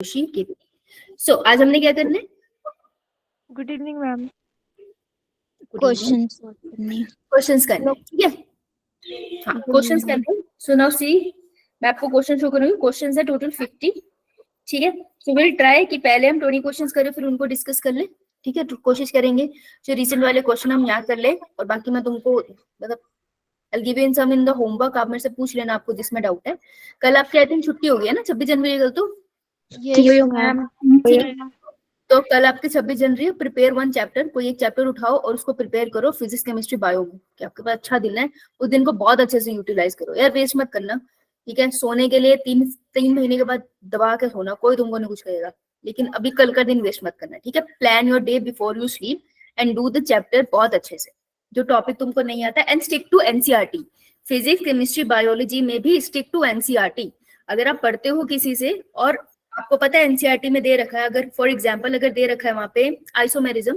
जोशी के। सो आज हमने क्या करना है? Good evening ma'am. क्वेश्चंस करने हैं, ठीक है? हाँ, क्वेश्चंस करते हैं। सो नाउ सी, मैं आपको क्वेश्चन शो करूंगी। क्वेश्चंस है टोटल 50, ठीक है? सो विल ट्राई कि पहले हम 20 क्वेश्चंस करें, फिर उनको डिस्कस कर ले, ठीक है? तो कोशिश करेंगे जो रिसेंट वाले क्वेश्चन हम याद कर ले, और बाकी मैं तुमको मतलब I'll give you in some in the homework, आप मेरे से पूछ लेना आपको जिसमें डाउट है। कल आपकी आई थिंक छुट्टी हो गई है ना, 26 जनवरी कल तो? Yes ma'am. तो कल आपकी 26 जनवरी है। प्रिपेयर वन चैप्टर, कोई एक चैप्टर उठाओ और उसको प्रिपेयर करो, फिजिक्स केमिस्ट्री बायो में, कि आपके पास अच्छा दिन है। उस दिन को बहुत अच्छे से यूटिलाइज करो यार, वेस्ट मत करना, ठीक है? सोने के लिए तीन महीने के बाद दबा के सोना, कोई तुमको नहीं कुछ कहेगा, लेकिन अभी कल का दिन वेस्ट मत करना, ठीक है? Plan your day before you sleep and do the chapter बहुत अच्छे से, जो टॉपिक तुमको नहीं आता, and stick to NCERT. Physics chemistry biology में भी स्टिक टू एनसीईआरटी। अगर आप पढ़ते हो किसी से और आपको पता है एनसीईआरटी में दे रखा है, अगर फॉर एग्जांपल अगर दे रखा है वहां पे आइसोमेरिज्म,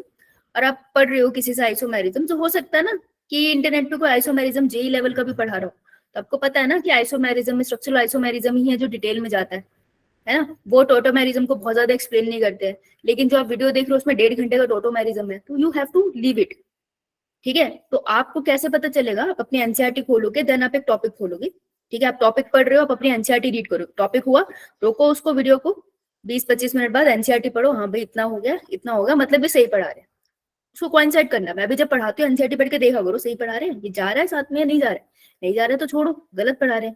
और आप पढ़ रहे हो किसी से आइसोमेरिज्म, तो हो सकता है ना कि इंटरनेट पे कोई आइसोमेरिज्म जेई लेवल का भी पढ़ा रहा हो, तो आपको पता है ना कि आइसोमेरिज्म में स्ट्रक्चरल आइसोमेरिज्म ही है जो डिटेल में जाता है ना? वो टोटोमेरिज्म को बहुत ज्यादा एक्सप्लेन नहीं करते हैं, लेकिन जो आप वीडियो देख रहे हो उसमें 1.5 घंटे का टोटोमेरिज्म है, तो you have to leave it, ठीक है? तो आपको कैसे पता चलेगा? आप अपनी एनसीईआरटी खोलोगे, देन आप एक टॉपिक खोलोगे, ठीक है? आप टॉपिक पढ़ रहे हो, आप अपनी एनसीईआरटी रीड करो, टॉपिक हुआ, रोको उसको वीडियो को, 20-25 मिनट बाद एनसीईआरटी पढ़ो, हाँ भाई इतना हो गया, इतना होगा, मतलब भी सही पढ़ा रहे हैं, उसको कोइंसाइड करना। मैं भी जब पढ़ाती हूँ एनसीईआरटी पढ़ के देखा करो, सही पढ़ा रहे हैं, ये जा रहा है साथ में या नहीं जा रहा है, नहीं जा रहा है तो छोड़ो, गलत पढ़ा रहे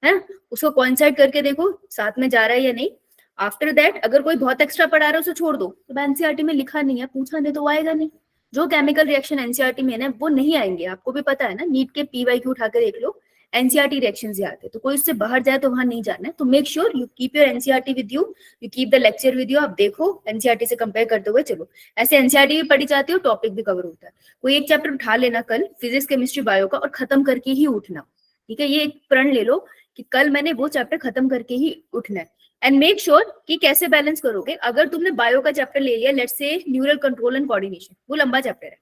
हैं, उसको कोइंसाइड करके देखो साथ में जा रहा है या नहीं। आफ्टर दैट अगर कोई बहुत एक्स्ट्रा पढ़ा रहा है उसे छोड़ दो, तो एनसीईआरटी में लिखा नहीं है, पूछा नहीं तो वो आएगा नहीं। जो केमिकल रिएक्शन एनसीईआरटी में है ना, वो नहीं आएंगे, आपको भी पता है ना, नीट के पीवाईक्यू उठा के देख लो, एनसीईआरटी रिएक्शंस ही आते हैं, तो कोई उससे बाहर जाए तो वहां नहीं जाना है। तो make sure you keep your NCERT with you, you keep the lecture with you, आप देखो एनसीईआरटी से कंपेयर करते हुए चलो, ऐसे एनसीईआरटी भी पढ़ी जाती है, टॉपिक भी कवर होता है। कोई एक चैप्टर उठा लेना कल फिजिक्स केमिस्ट्री बायो का, और खत्म करके ही उठना, ठीक है? ये एक प्रण ले लो कि कल मैंने वो चैप्टर खत्म करके ही उठना है। एंड मेक श्योर कि कैसे बैलेंस करोगे। अगर तुमने बायो का चैप्टर ले लिया, let's say neural control and coordination, वो लंबा चैप्टर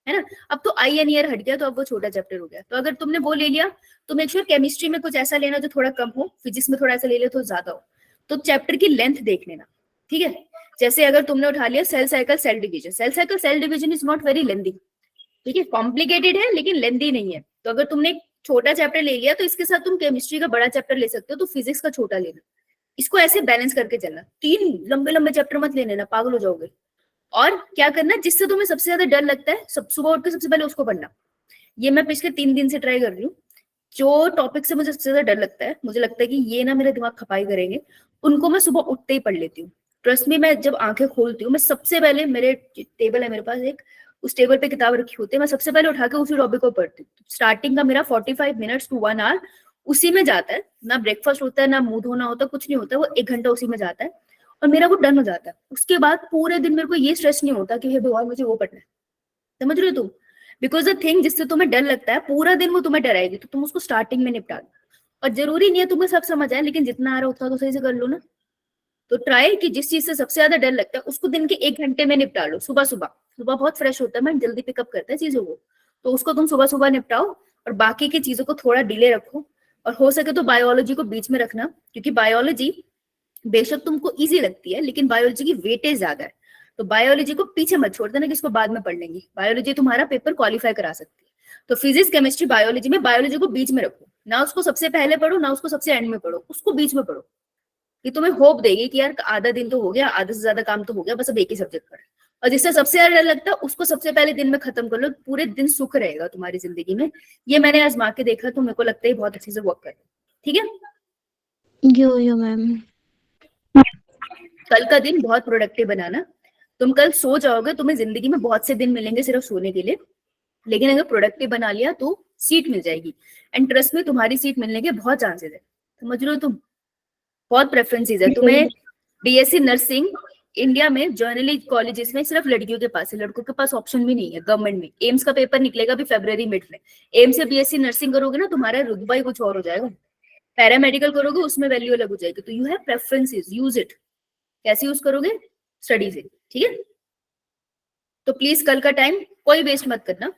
है ना? अब तो आई एन ईयर हट गया, तो अब वो छोटा चैप्टर हो गया, तो अगर तुमने वो ले लिया तो मेक श्योर केमिस्ट्री में कुछ ऐसा लेना जो थोड़ा कम हो, फिजिक्स में थोड़ा ऐसा ले लिया तो ज्यादा हो, तो चैप्टर की लेंथ देख लेना, ठीक है? जैसे अगर तुमने उठा लिया cell cycle cell division, cell cycle cell division is not very lengthy, ठीक है? कॉम्प्लिकेटेड है लेकिन लेंदी नहीं है। तो अगर तुमने एक छोटा चैप्टर ले लिया तो इसके साथ तुम केमिस्ट्री का बड़ा चैप्टर ले सकते हो, तो फिजिक्स का छोटा लेना, इसको ऐसे बैलेंस करके चलना। 3 लंबे लंबे चैप्टर मत ले लेना, पागल हो जाओगे। और क्या करना, जिससे तुम्हें सबसे ज्यादा डर लगता है, सब सुबह उठ के सबसे पहले उसको पढ़ना। ये मैं पिछले 3 दिन से ट्राई कर रही हूँ। जो टॉपिक से मुझे सबसे ज्यादा डर लगता है, मुझे लगता है कि ये ना मेरा दिमाग खपाई करेंगे, उनको मैं सुबह उठते ही पढ़ लेती हूँ। ट्रस्ट में, मैं जब आंखें खोलती हूँ, मैं सबसे पहले, मेरे टेबल है मेरे पास एक, उस टेबल पे किताब रखी होती है, मैं सबसे पहले उठा के उसी टॉपिक को पढ़ती हूँ। स्टार्टिंग का मेरा 45 मिनट्स टू 1 आवर उसी में जाता है, ना ब्रेकफास्ट होता है, ना मुंह धोना होता है, कुछ नहीं होता है, वो 1 घंटा उसी में जाता है, और मेरा वो डन हो जाता है। उसके बाद पूरे दिन मेरे को ये स्ट्रेस नहीं होता कि हे भगवान मुझे वो पढ़ना है। समझ रहे हो तुम? बिकॉज द थिंग जिससे तुम्हें डर लगता है, पूरा दिन वो तुम्हें डराएगी, तो तुम उसको स्टार्टिंग में निपटा दो। और जरूरी नहीं है तुम्हें सब समझ आए, लेकिन जितना आ रहा उतना तो सही से कर लो ना। तो ट्राई कि जिस चीज से सबसे ज्यादा डर लगता है उसको दिन के 1 घंटे में निपटा लो। सुबह सुबह, सुबह बहुत फ्रेश होता है, मैं जल्दी पिकअप करता है चीजों को, तो उसको तुम सुबह सुबह निपटाओ, और बाकी की चीजों को थोड़ा डिले रखो। और हो सके तो बायोलॉजी को बीच में रखना, क्योंकि बायोलॉजी बेशक तुमको इजी लगती है, लेकिन बायोलॉजी की वेटेज ज्यादा है, तो बायोलॉजी को पीछे मत छोड़ देना कि इसको बाद में पढ़ लेंगे। बायोलॉजी तुम्हारा पेपर क्वालिफाई करा सकती है। तो फिजिक्स केमिस्ट्री बायोलॉजी में बायोलॉजी को बीच में रखो ना, उसको सबसे पहले पढ़ो ना उसको सबसे एंड में पढ़ो, उसको बीच में पढ़ो। ये तुम्हें होप देगी कि यार आधा दिन तो हो गया, आधा से ज्यादा काम तो हो गया, बस अब एक ही सब्जेक्ट पढ़। और जिससे सबसे ज्यादा डर लगता है उसको सबसे पहले दिन में खत्म कर लो, पूरे दिन सुख रहेगा तुम्हारी जिंदगी में। ये मैंने आजमा के देखा, तो मेरे को लगता है बहुत अच्छे से वर्क कर रहा है, ठीक है? यो मैम। कल का दिन बहुत प्रोडक्टिव बनाना। तुम कल सो जाओगे, तुम्हें जिंदगी में बहुत से दिन मिलेंगे सिर्फ सोने के लिए, लेकिन अगर प्रोडक्टिव बना लिया तो सीट मिल जाएगी। एंड ट्रस्ट में, तुम्हारी सीट मिलने के बहुत चांसेस है, समझ रहे हो तुम? बहुत प्रेफरेंसेस है तुम्हें। बीएससी नर्सिंग इंडिया में जनरली कॉलेजेस में सिर्फ लड़कियों के पास है, लड़कों के पास ऑप्शन भी नहीं है गवर्नमेंट में। एम्स का पेपर निकलेगा भी फरवरी मिड में, एम्स से बीएससी नर्सिंग करोगे ना, तुम्हारा रुतबा ही कुछ और हो जाएगा। पैरामेडिकल करोगे उसमें वैल्यू अलग हो जाएगी। तो you have preferences, use it. कैसे यूज करोगे? स्टडी से, ठीक है? तो प्लीज कल का टाइम कोई वेस्ट मत करना।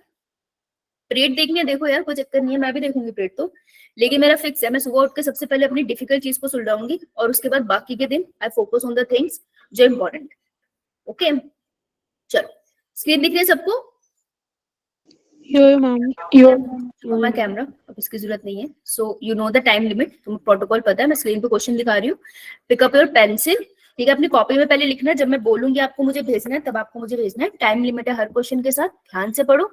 प्रेड देखनी है देखो यार, कोई चक्कर नहीं है, मैं भी देखूंगी प्रेड तो, लेकिन मेरा फिक्स है, मैं सुबह उठ के सबसे पहले अपनी डिफिकल्ट चीज को सुलझाऊंगी और उसके बाद बाकी के दिन I focus on the things जो इम्पोर्टेंट। ओके चलो, स्क्रीन दिख रही है सबको? यो मैम। माय कैमरा, अब इसकी जरूरत नहीं है। So you know the time limit, तुम्हें प्रोटोकॉल पता है, मैं स्क्रीन पे क्वेश्चन दिखा रही हूँ। पिक अप योर पेंसिल, ठीक है, अपनी कॉपी में पहले लिखना है, जब मैं बोलूंगी आपको मुझे भेजना है तब आपको मुझे भेजना है। टाइम लिमिट है हर क्वेश्चन के साथ, ध्यान से पढ़ो।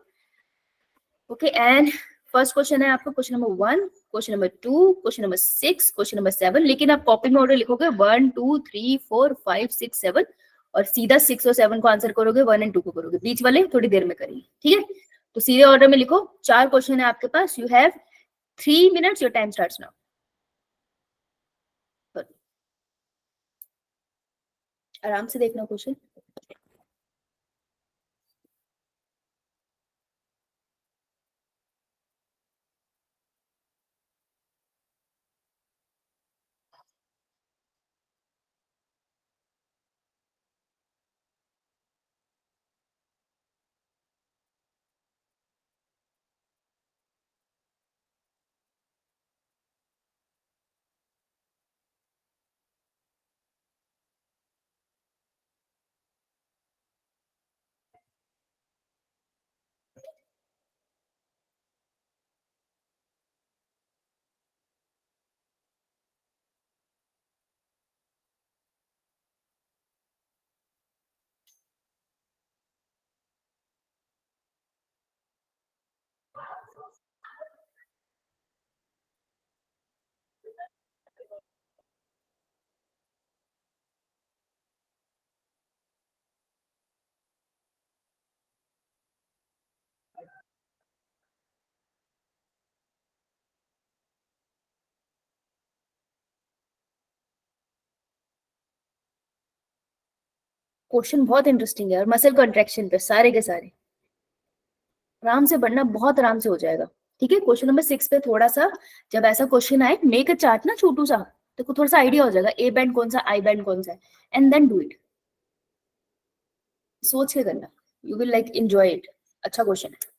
ओके एंड फर्स्ट क्वेश्चन है आपका question number 1, question number 2, question number 6, question number 7, लेकिन आप कॉपी में ऑर्डर लिखोगे 1 2 3 4 5 6 7 और सीधा 6 और 7 को आंसर करोगे, 1 एंड 2 को करोगे, बीच वाले थोड़ी देर में करेंगे, ठीक है। तो सीधे ऑर्डर में लिखो। 4 क्वेश्चन है आपके पास, you have 3 minutes, your time starts now। आराम से देखना क्वेश्चन। क्वेश्चन बहुत इंटरेस्टिंग है और मसल कॉन्ट्रैक्शन पे सारे के सारे, आराम से पढ़ना, बहुत आराम से हो जाएगा। ठीक है, क्वेश्चन नंबर 6 पे थोड़ा सा, जब ऐसा क्वेश्चन आए मेक अ चार्ट ना छोटू सा, तो थोड़ा सा आइडिया हो जाएगा ए बैंड कौन सा, आई बैंड कौन सा है, एंड देन डू इट, सोच के करना, you will like enjoy it. अच्छा क्वेश्चन है।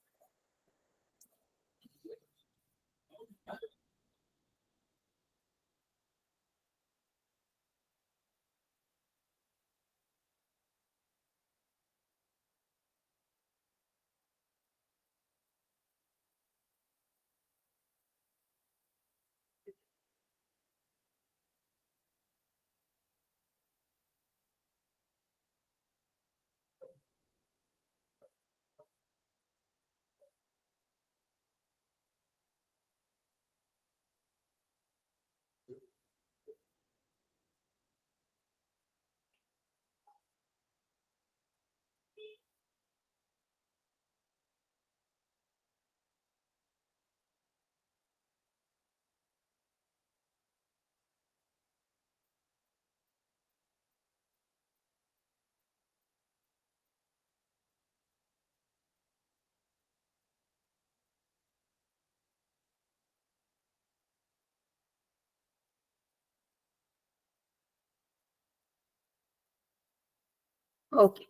ओके,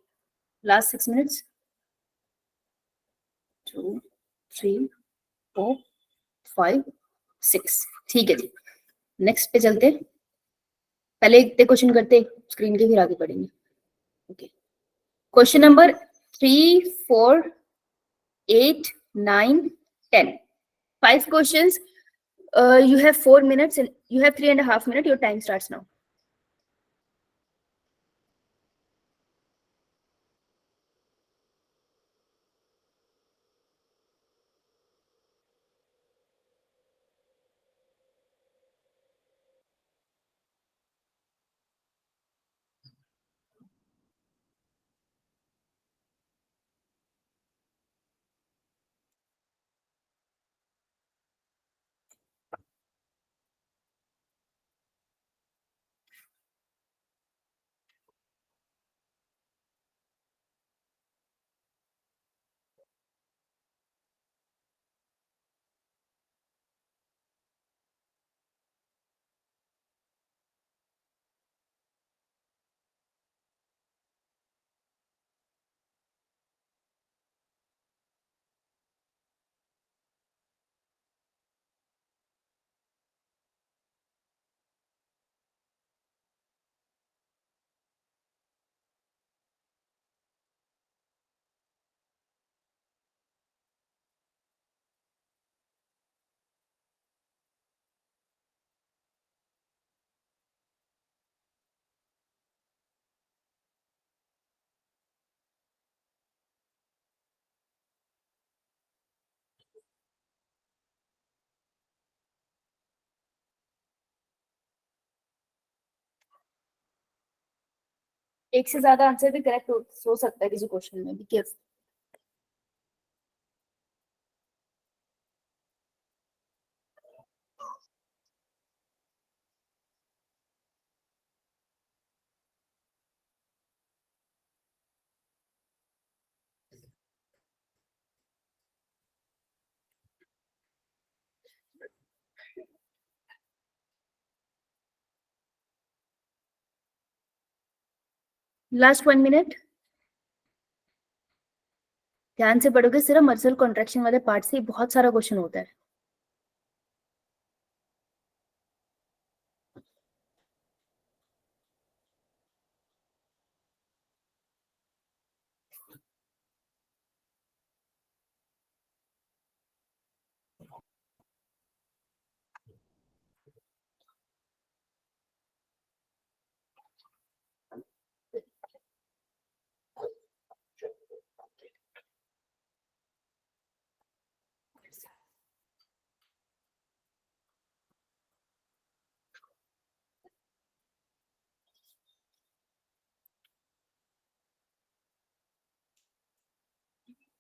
लास्ट 6 minutes, 2 3 4 5 6, ठीक है जी। नेक्स्ट पे चलते, पहले इतने क्वेश्चन करते स्क्रीन के, फिर आगे पढ़ेंगे। Okay, question number 3 4 8 9 10, 5 questions, you have 4 minutes and you have 3.5 minutes, your time starts now। एक से ज्यादा आंसर भी करेक्ट हो सकता है किसी क्वेश्चन में, बी केयरफुल। लास्ट 1 मिनट, ध्यान से पढ़ोगे सिर्फ मसल कॉन्ट्रैक्शन वाले पार्ट से ही बहुत सारा क्वेश्चन होता है।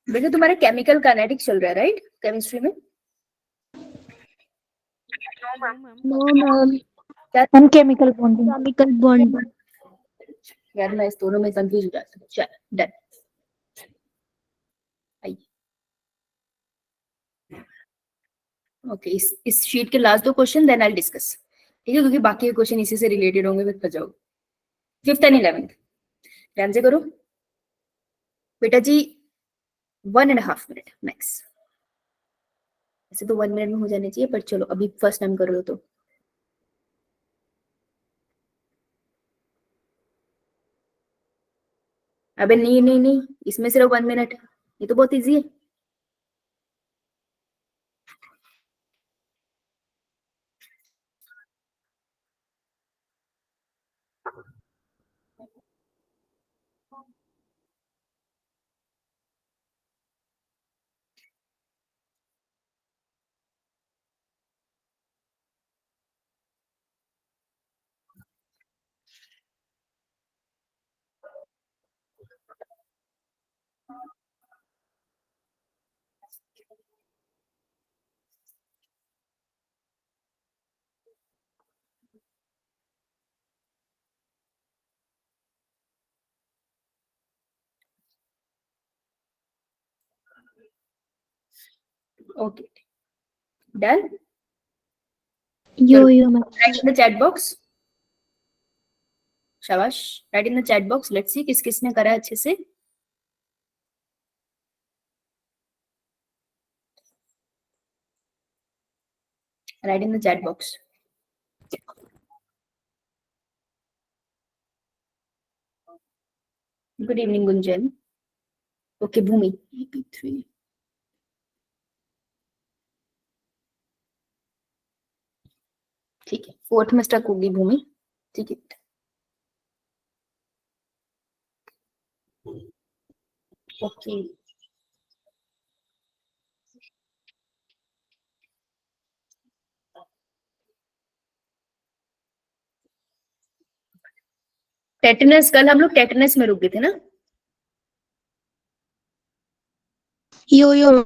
बेटा तुम्हारा केमिकल काइनेटिक्स चल रहा है राइट, केमिस्ट्री में? नो मैम, क्या? हम केमिकल बॉन्डिंग। यार मैं इस दोनों में कंफ्यूज हो जाता हूँ। चल डन, आइए। ओके, इस शीट के last 2 question then I discuss, ठीक है, क्योंकि बाकी के क्वेश्चन इसी से रिलेटेड होंगे, फिर फंस जाओगे। 5th एंड 11th ध्यान से करो बेटा जी, 1.5 मिनट मैक्स। ऐसे तो 1 मिनट में हो जाने चाहिए, पर चलो अभी फर्स्ट टाइम कर रहे हो तो। अबे नहीं नहीं नहीं, इसमें सिर्फ 1 मिनट, ये तो बहुत इजी है। Okay done, yo ma'am. Write in the chat box, शाबाश, write in the chat box, let's see किस किसने करा है अच्छे से। Write in the chat box. Good evening Gunjan. Okay Bhumi, AP3 ठीक है, 4th में स्टक होगी भूमि, ठीक है। ओके टेटनस, कल हम लोग टेटनस में रुक गए थे ना? यो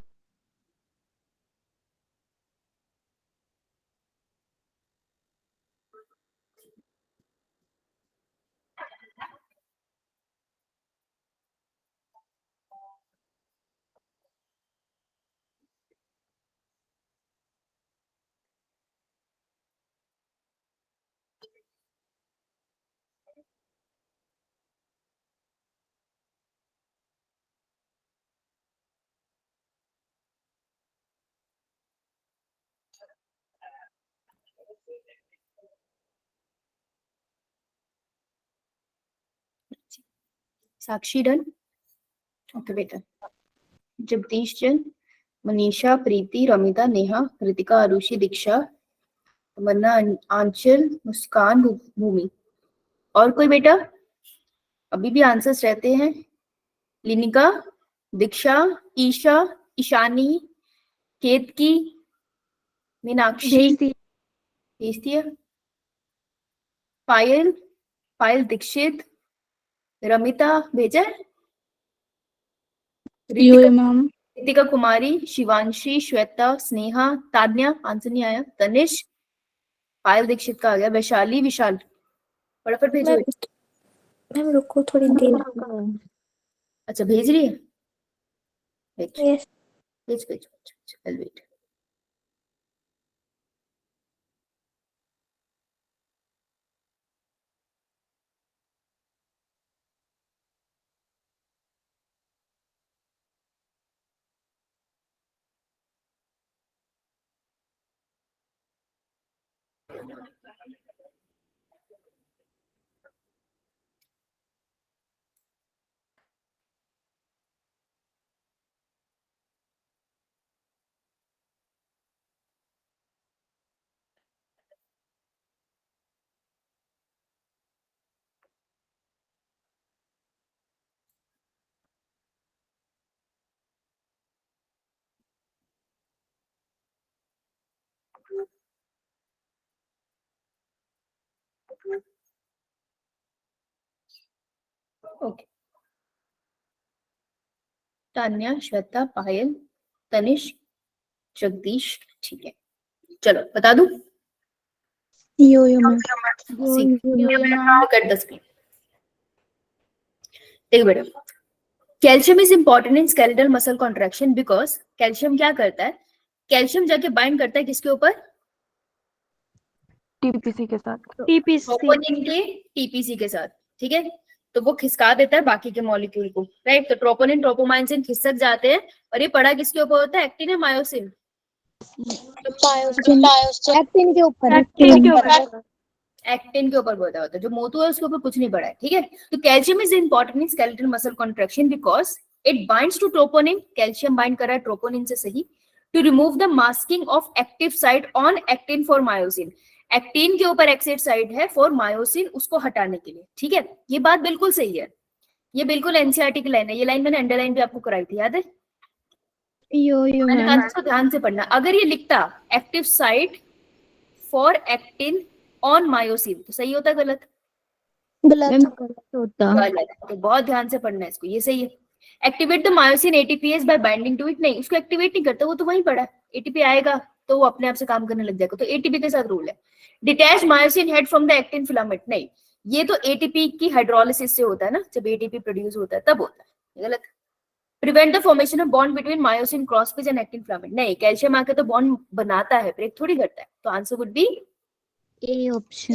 साक्षी डन, ओके बेटा। जगदीश जन, मनीषा, प्रीति, रमिता, नेहा, कृतिका, आरुषि, दीक्षा, तमन्ना, आंचल, मुस्कान, भूमि। और कोई बेटा? अभी भी आंसर्स रहते हैं। लिनिका, दीक्षा, ईशा, ईशानी, केतकी, मीनाक्षी, भेज दिया। पायल, पायल दीक्षित, रमिता भेजा है? यो रितिका, मैम। रितिका कुमारी, शिवांशी, श्वेता, स्नेहा, तान्या, आंसर नहीं आया, तनिष, पायल दीक्षित का आ गया, वैशाली, विशाल, फटाफट भेजो। मैम रुको थोड़ी देर। अच्छा भेज रही है, भेज यस। भेज भेज, चल वेट। ओके, तान्या, श्वेता, पायल, तनिष, जगदीश, ठीक है, चलो बता दूं। यो मैम। Cut the screen. देखो बेटा, calcium is important in skeletal muscle contraction because calcium क्या करता है, कैल्शियम जाके बाइंड करता है किसके ऊपर, टीपीसी के साथ। ट्रोपोनिन के टीपीसी के साथ, ठीक है, तो वो खिसका देता है बाकी के मॉलिक्यूल को, राइट, तो ट्रोपोनिन ट्रोपोमाइसिन खिसक जाते हैं, और ये पड़ा किसके ऊपर होता है, एक्टिन या मायोसिन, एक्टिन के ऊपर। एक्टिन के ऊपर बोलता होता है, जो मोटू है उसके ऊपर कुछ नहीं पड़ा है, ठीक है। तो calcium is important in skeletal muscle contraction because it binds to troponin, calcium bind कर रहा है ट्रोपोनिन से, सही, to remove the masking of active site on actin for myosin, actin के ऊपर एक्सिड साइट है फॉर मायोसिन, उसको हटाने के लिए, ठीक है, ये बात बिल्कुल सही है, ये बिल्कुल एनसीईआरटी की लाइन है, ये लाइन मैंने अंडरलाइन भी आपको कराई थी, याद है, यो मैंने कहा मैम। था इसको ध्यान से पढ़ना, अगर ये लिखता active site for actin on myosin तो सही होता गलत, गलत होता। गलत, तो बहुत ध्यान से पढ़ना है इसको, ये सही है। Activate the myosin ATPase by binding to it, नहीं उसको एक्टिवेट नहीं करता, वो तो वहीं पड़ा है, एटीपी आएगा तो वो अपने आप से काम करने लग जाएगा, तो एटीपी के साथ रूल है। Detach myosin head from the actin filament, नहीं, ये तो एटीपी की हाइड्रोलिसिस से होता है ना, जब एटीपी प्रोड्यूस होता है तब होता है, गलत। Prevent the formation of bond between myosin cross bridge and actin filament, नहीं, कैल्शियम आके तो बॉन्ड बनाता है, ब्रेक थोड़ी करता है, तो answer would be A option.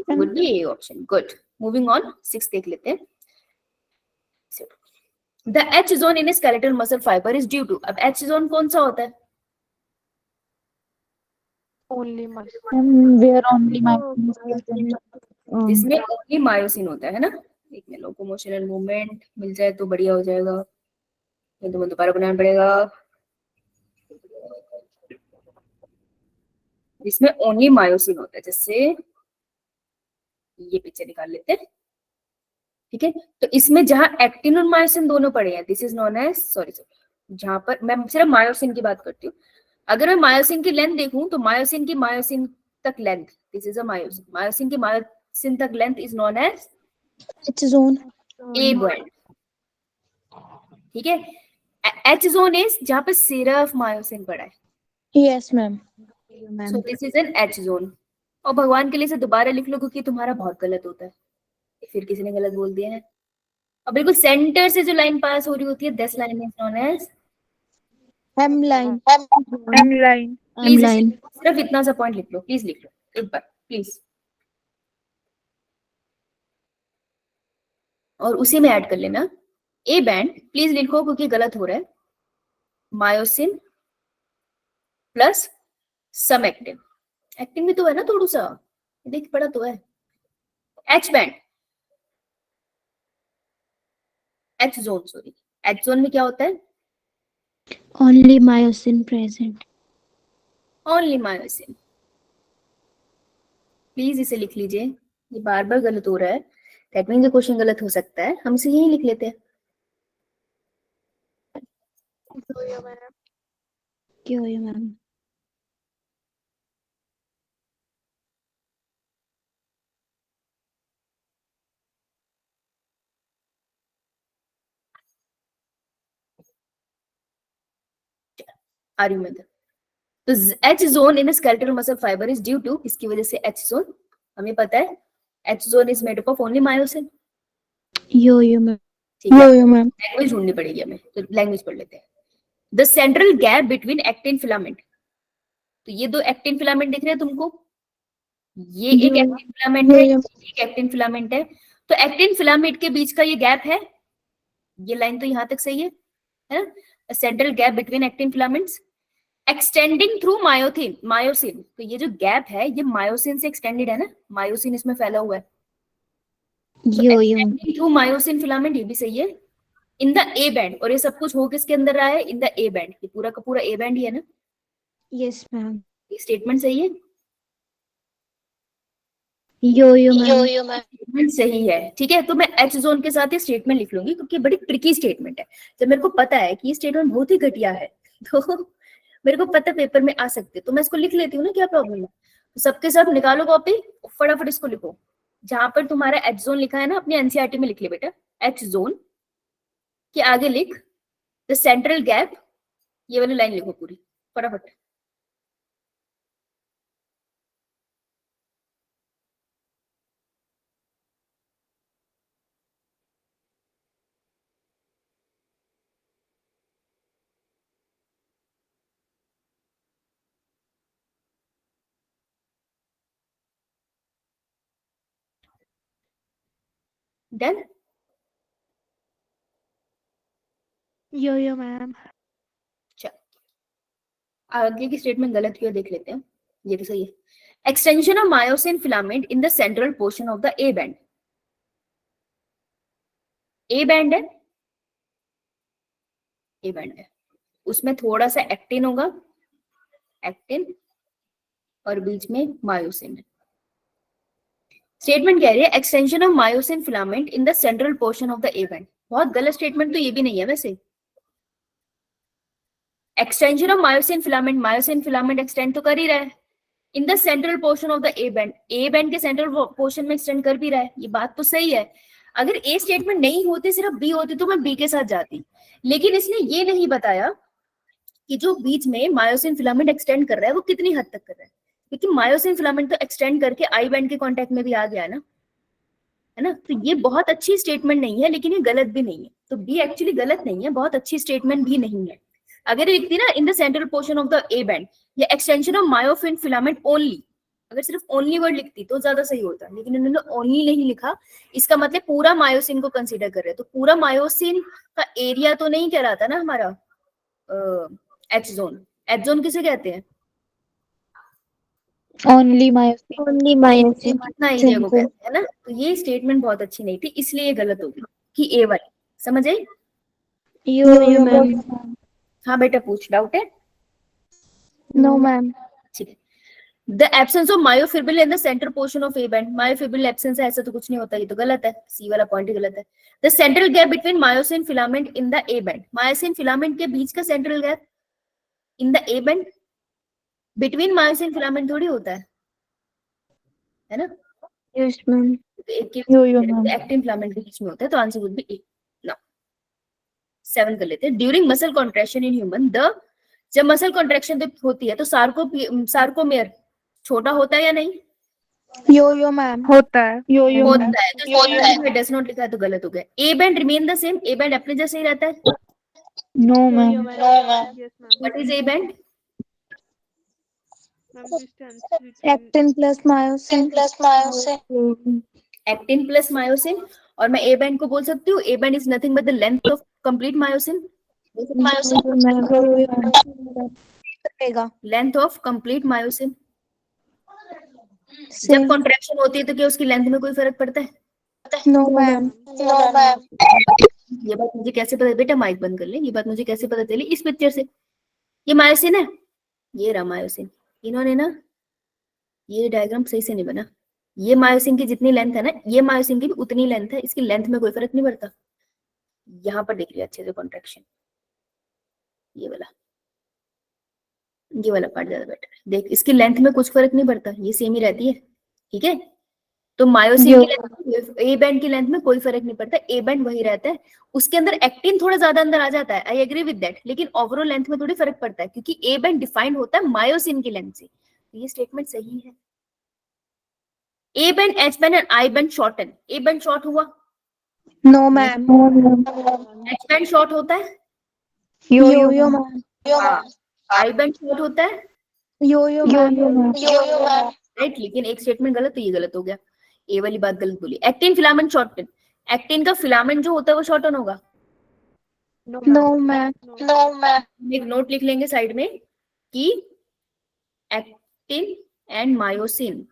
Would be A option, good. Moving on, 6 देख लेते हैं। The H zone in a skeletal muscle fiber is due to, अब H zone कौन सा होता है, ओनली मस वेयर ओनली इसमें ओनली मायोसिन होता है ना, एक में लोकोमोशनल मूवमेंट मिल जाए तो बढ़िया हो जाएगा, नहीं तो दोबारा बनाना पड़ेगा, इसमें ओनली मायोसिन होता है, जैसे ये पिक्चर निकाल लेते हैं, ठीक है, तो इसमें जहां एक्टिन और मायोसिन दोनों पड़े हैं, this is known as, sorry जहां पर मैं सिर्फ मायोसिन की बात करती हूँ, अगर मैं मायोसिन की लेंथ देखूं तो मायोसिन तक length, this is a myosin, myosin की मायोसिन तक length is known as H zone. A band, ठीक है, एच जोन इज जहां पर सिर्फ मायोसिन पड़ा है, yes ma'am. So this is an H zone, और भगवान के लिए से दोबारा लिख लो क्योंकि तुम्हारा बहुत गलत होता है, फिर किसी ने गलत बोल दिया है, और बिल्कुल सेंटर से जो लाइन पास हो रही होती है, 10 line is known as M line. Please, सिर्फ इतना सा पॉइंट लिख लो, प्लीज लिख लो एक बार प्लीज, और उसी में ऐड कर लेना ए बैंड, प्लीज लिखो क्योंकि गलत हो रहा है, मायोसिन प्लस सम एक्टिन, एक्टिन भी तो है ना थोड़ा सा, देख पड़ा तो है, H band, H zone, sorry, H zone में क्या होता है, only myosin present. Only myosin, please इसे लिख लीजिए, ये बार बार गलत हो रहा है, दैट मीन्स क्वेश्चन गलत हो सकता है, हम इसे यही लिख लेते हैं, क्यों मैम। आर यू में? तो H zone in skeletal muscle fibre is due to, इसकी वजह से एच जोन हमें पता है, H zone is made up of only myosin. Yo-yo, ma'am. ठीक है, Yo-yo, ma'am. लैंग्वेज ढूंढनी पड़ेगी हमें, तो लैंग्वेज पढ़ लेते हैं। The central gap between actin filament, तो ये दो एक्टिन फिलामेंट दिख रहे हैं तुमको, ये एक Yo-yo. एक्टिन फिलामेंट है, Yo-yo. ये एक एक्टिन फिलामेंट है। तो एक्टिन फिलामेंट के बीच का ये गैप है, ये लाइन तो यहां तक सही है ना? Central gap between actin filaments extending through myosin, myosin, तो ये जो गैप है ये मायोसिन से एक्सटेंडेड है ना, मायोसिन इसमें फैला हुआ है, Yo-yo. थ्रू मायोसिन फिलामेंट, ये भी सही है। इन द ए बैंड, और ये सब कुछ हो किसके अंदर रहा है? इन द ए बैंड, ये पूरा का पूरा ए बैंड ही है ना, Yes, ma'am. ये स्टेटमेंट सही है? Yo-yo, ma'am. स्टेटमेंट सही है, ठीक है। तो मैं एच जोन के साथ ये स्टेटमेंट लिख लूंगी क्योंकि बड़ी ट्रिकी स्टेटमेंट है। जब मेरे को पता है कि ये स्टेटमेंट बहुत ही घटिया है तो मेरे को पता पेपर में आ सकते, तो मैं इसको लिख लेती हूँ ना, क्या प्रॉब्लम है? तो सबके सब निकालो कॉपी, फटाफट इसको लिखो। जहां पर तुम्हारा एच जोन लिखा है ना, अपनी एनसीईआरटी में लिख ले बेटा, एच जोन के आगे लिख द सेंट्रल गैप, ये वाली लाइन लिखो पूरी फटाफट। डन? Yo-yo, ma'am. आगे की स्टेटमेंट गलत क्यों देख लेते हैं, ये तो सही है। Extension of myosin filament in the central portion of the A band, A band है, ए बैंड है, उसमें थोड़ा सा एक्टिन होगा, एक्टिन, और बीच में मायोसिन है। स्टेटमेंट कह रही है extension of myosin filament in the central portion of the A band. बहुत गलत स्टेटमेंट तो ये भी नहीं है वैसे। Extension of myosin filament, myosin filament extend तो कर ही रहा है इन the central portion of the A band, A band के सेंट्रल पोर्शन में एक्सटेंड कर भी रहा है, ये बात तो सही है। अगर ए स्टेटमेंट नहीं होती, सिर्फ बी होती, तो मैं बी के साथ जाती, लेकिन इसने ये नहीं बताया कि जो बीच में मायोसिन फिलामेंट एक्सटेंड कर रहा है वो कितनी हद तक कर रहा है, क्योंकि मायोसिन फिलामेंट तो एक्सटेंड करके आई बैंड के कांटेक्ट में भी आ गया ना, है ना? तो ये बहुत अच्छी स्टेटमेंट नहीं है, लेकिन ये गलत भी नहीं है, तो बी एक्चुअली गलत नहीं है, बहुत अच्छी स्टेटमेंट भी नहीं है। अगर लिखती ना in the central portion of the A band या extension of myosin filament only, अगर सिर्फ ओनली वर्ड लिखती तो ज्यादा सही होता, लेकिन इन्होंने ओनली नहीं लिखा, इसका मतलब पूरा मायोसिन को कंसीडर कर रहे हैं, तो पूरा मायोसिन का एरिया तो नहीं कह रहा था ना हमारा एच जोन। एच जोन किसे कहते हैं? Only myosin. Only myosin. इतना एरिया को कहते हैं ना, तो ये स्टेटमेंट बहुत अच्छी नहीं थी, इसलिए ये गलत होगी कि ए वाली, समझ आई? Yo-yo, ma'am. हाँ बेटा, पूछ, डाउट है? No, ma'am. ठीक है। The absence of myofibril in the centre portion of A band, myofibril absence है ऐसा तो कुछ नहीं होता, ये तो गलत है, सी वाला पॉइंट ही गलत है। The central gap between myosin filament in the A band, myosin filament के बीच का central gap in the A band, between myosin filament थोड़ी होता है ना? Yes, ma'am. एक के Yo-yo, ma'am. एक्टिन फिलामेंट के बीच में होता है, तो answer would be A. Now 7 कर लेते हैं। During muscle contraction in human, the, जब मसल कॉन्ट्रैक्शन होती है तो सार्कोमेयर छोटा होता है या नहीं? Yo-yo, ma'am. होता है। Yo-yo, होता ma'am. है, तो डज नॉट लिखा है तो गलत हो गया। A band remain the same, A band अपने जैसे ही रहता है। No, ma'am. Yes, ma'am. What is A band? Ma'am, distance between Actin plus myosin. Actin plus myosin, और मैं ए बैंड को बोल सकती हूँ A band is nothing but the length of complete myosin, length of complete myosin. जब contraction होती है तो क्या उसकी लेंथ में कोई फर्क पड़ता है? No, ma'am. ये बात मुझे कैसे पता? बेटा माइक बंद कर ले, ये बात मुझे कैसे पता चली? इस पिक्चर से। ये मायोसिन है, ये रहा मायोसिन। इन्होंने ना ये डायग्राम सही से नहीं बना, ये मायोसिन की जितनी लेंथ है ना, ये मायोसिन की भी उतनी लेंथ है, इसकी लेंथ में कोई फर्क नहीं पड़ता। यहाँ पर देख लिया अच्छे से कॉन्ट्रैक्शन, ये वाला पार्ट ज्यादा बेटर है, देख इसकी लेंथ में कुछ फर्क नहीं पड़ता, ये सेम ही रहती है, ठीक है? तो मायोसिन यो- की लेंथ, ए बैंड की लेंथ में कोई फर्क नहीं पड़ता, ए बैंड वही रहता है। उसके अंदर एक्टिन थोड़ा ज्यादा अंदर आ जाता है, आई एग्री विद दैट, लेकिन ओवरऑल लेंथ में थोड़ी फर्क पड़ता है, क्योंकि ए बैंड डिफाइंड होता है मायोसिन की लेंथ से। ये स्टेटमेंट सही है। A band, H band and I band shorten. A band short हुआ, No, ma'am. H band short होता है, Yo-yo, ma'am. I band short होता है, Yo-yo, ma'am. राइट। लेकिन एक स्टेटमेंट गलत, तो ये गलत हो गया, ए वाली बात गलत बोली। एक्टिन फिलामेंट शॉर्टन, एक्टिन का फिलामेंट जो होता है वो शॉर्टन होगा। No, ma'am. एक नोट लिख लेंगे साइड में कि एक्टिन एंड मायोसिन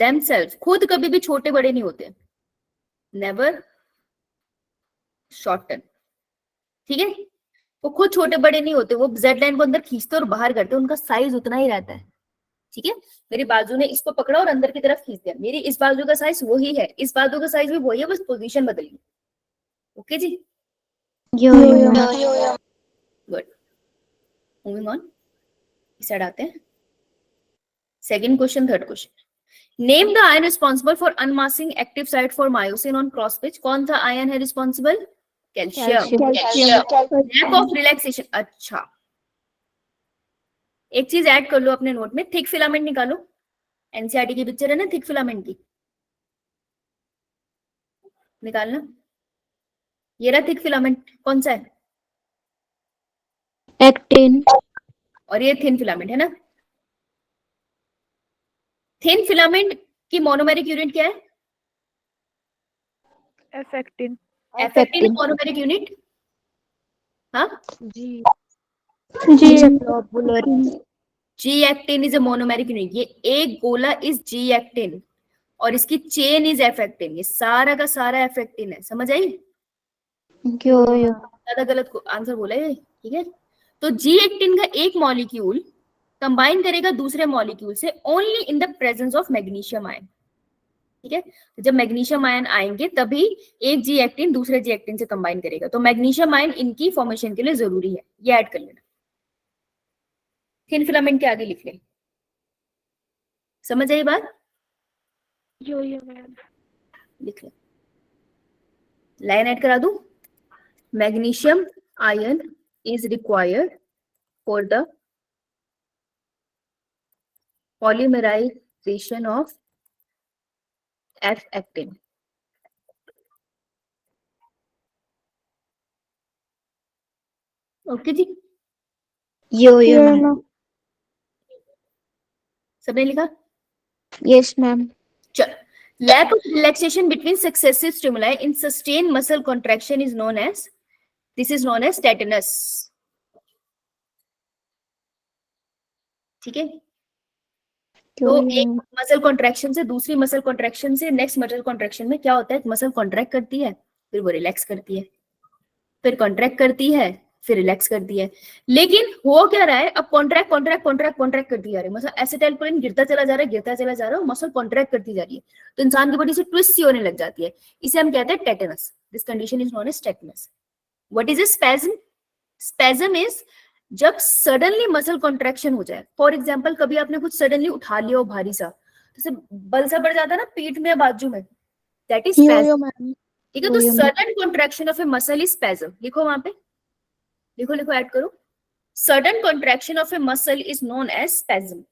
themselves खुद कभी भी छोटे बड़े नहीं होते, नेवर शॉर्टन, ठीक है। वो खुद छोटे बड़े नहीं होते, वो जेड लाइन को अंदर खींचते और बाहर करते, उनका साइज उतना ही रहता है, ठीक है। मेरी बाजू ने इसको पकड़ा और अंदर की तरफ खींच दिया, मेरी इस बाजू का साइज वही है, इस बाजू का साइज भी वही है, बस पोजीशन बदली। ओके जी, Yo-yo. गुड। मूविंग ऑन, इस साइड आते हैं। Second question, third question. Name the ion responsible for unmasking active site for myosin on cross pitch. कौन सा आयन है responsible? Calcium. Lack of relaxation. अच्छा, एक चीज ऐड कर लो अपने नोट में, थिक फिलामेंट निकालो। एनसीईआरटी की पिक्चर है ना थिक फिलामेंट की, निकालना। ये रहा थिक फिलामेंट, कौन सा है? Actin. और ये थिन फिलामेंट है ना। थिन फिलामेंट की मोनोमेरिक यूनिट क्या है? Affecting. एफेक्टिन मोनोमेरिक यूनिट, हाँ, G. G actin is a monomeric unit. ये एक गोला इज जी एक्टिन और इसकी चेन इज एफेक्टिन, ये सारा का सारा एफेक्टिन है, समझ आई? Yo-yo. ज्यादा गलत आंसर बोला है, ठीक है। तो जी एक्टिन का एक मॉलिक्यूल कंबाइन करेगा दूसरे मॉलिक्यूल से only in the presence of magnesium ion, ठीक है। तो जब मैग्नीशियम आयन आएंगे तभी एक जी एक्टिन दूसरे जी एक्टिन से कंबाइन करेगा, तो मैग्नीशियम आयन इनकी फॉर्मेशन के लिए जरूरी है, ये ऐड कर लेना। थिन फिलामेंट के आगे लिख ले, समझ आई बात? Yo-yo, ma'am. लिख ले, लाइन ऐड करा दूं। Magnesium ion is required for the polymerisation of F actin. Okay जी, Yo-yo, ma'am. सबने लिखा? Yes, ma'am. चल, lack of relaxation between successive stimuli in sustained muscle contraction is known as, this is known as tetanus, ठीक है। तो एक muscle contraction से दूसरी मसल कॉन्ट्रैक्शन से नेक्स्ट मसल कॉन्ट्रैक्शन में क्या होता है, मसल कॉन्ट्रैक्ट करती है, फिर वो रिलैक्स करती है, फिर कॉन्ट्रैक्ट करती है, फिर रिलैक्स करती है। लेकिन हो क्या रहा है, अब कॉन्ट्रैक्ट कॉन्ट्रैक्ट कॉन्ट्रैक्ट कॉन्ट्रैक्ट करती जा रही है, मतलब एसिटाइलकोलिन गिरता चला जा रहा है, गिरता चला जा रहा है, मसल कॉन्ट्रैक्ट करती जा रही है, तो इंसान की बॉडी से ट्विस्ट सी होने लग जाती है, इसे हम कहते हैं tetanus. This condition is known as tetanus. What is a spasm? Spasm is जब सडनली मसल कॉन्ट्रैक्शन हो जाए। फॉर एग्जाम्पल, कभी आपने कुछ सडनली उठा लिया हो भारी सा, जैसे बल सा बढ़ जाता है ना पीठ में या बाजू में, that is spasm, Yo-yo, ma'am. ठीक है। तो sudden contraction of a muscle is spasm, लिखो वहां पे, लिखो लिखो, ऐड करो। Sudden contraction of a muscle is known as spasm.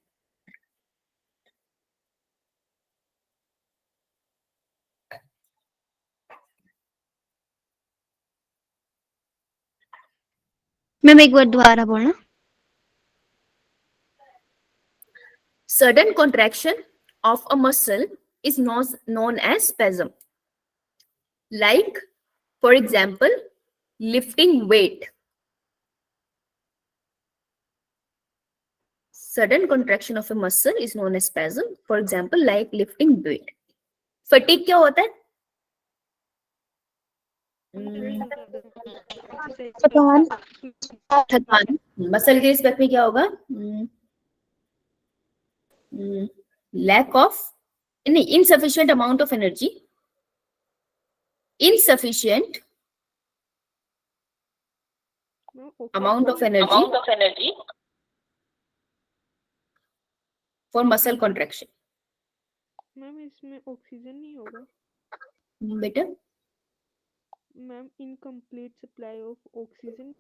Ma'am एक बार दोबारा बोलना। Sudden contraction of a muscle is known as spasm. Like, for example, lifting weight. Sudden contraction of a muscle is known as spasm. For example, like lifting weight. Fatigue क्या होता है? थकान। Muscle के respect में क्या होगा? Lack of, नहीं, insufficient amount of energy. Insufficient amount of energy for muscle contraction. Ma'am इसमें ऑक्सीजन नहीं होगा बेटा ma'am, incomplete supply of oxygen.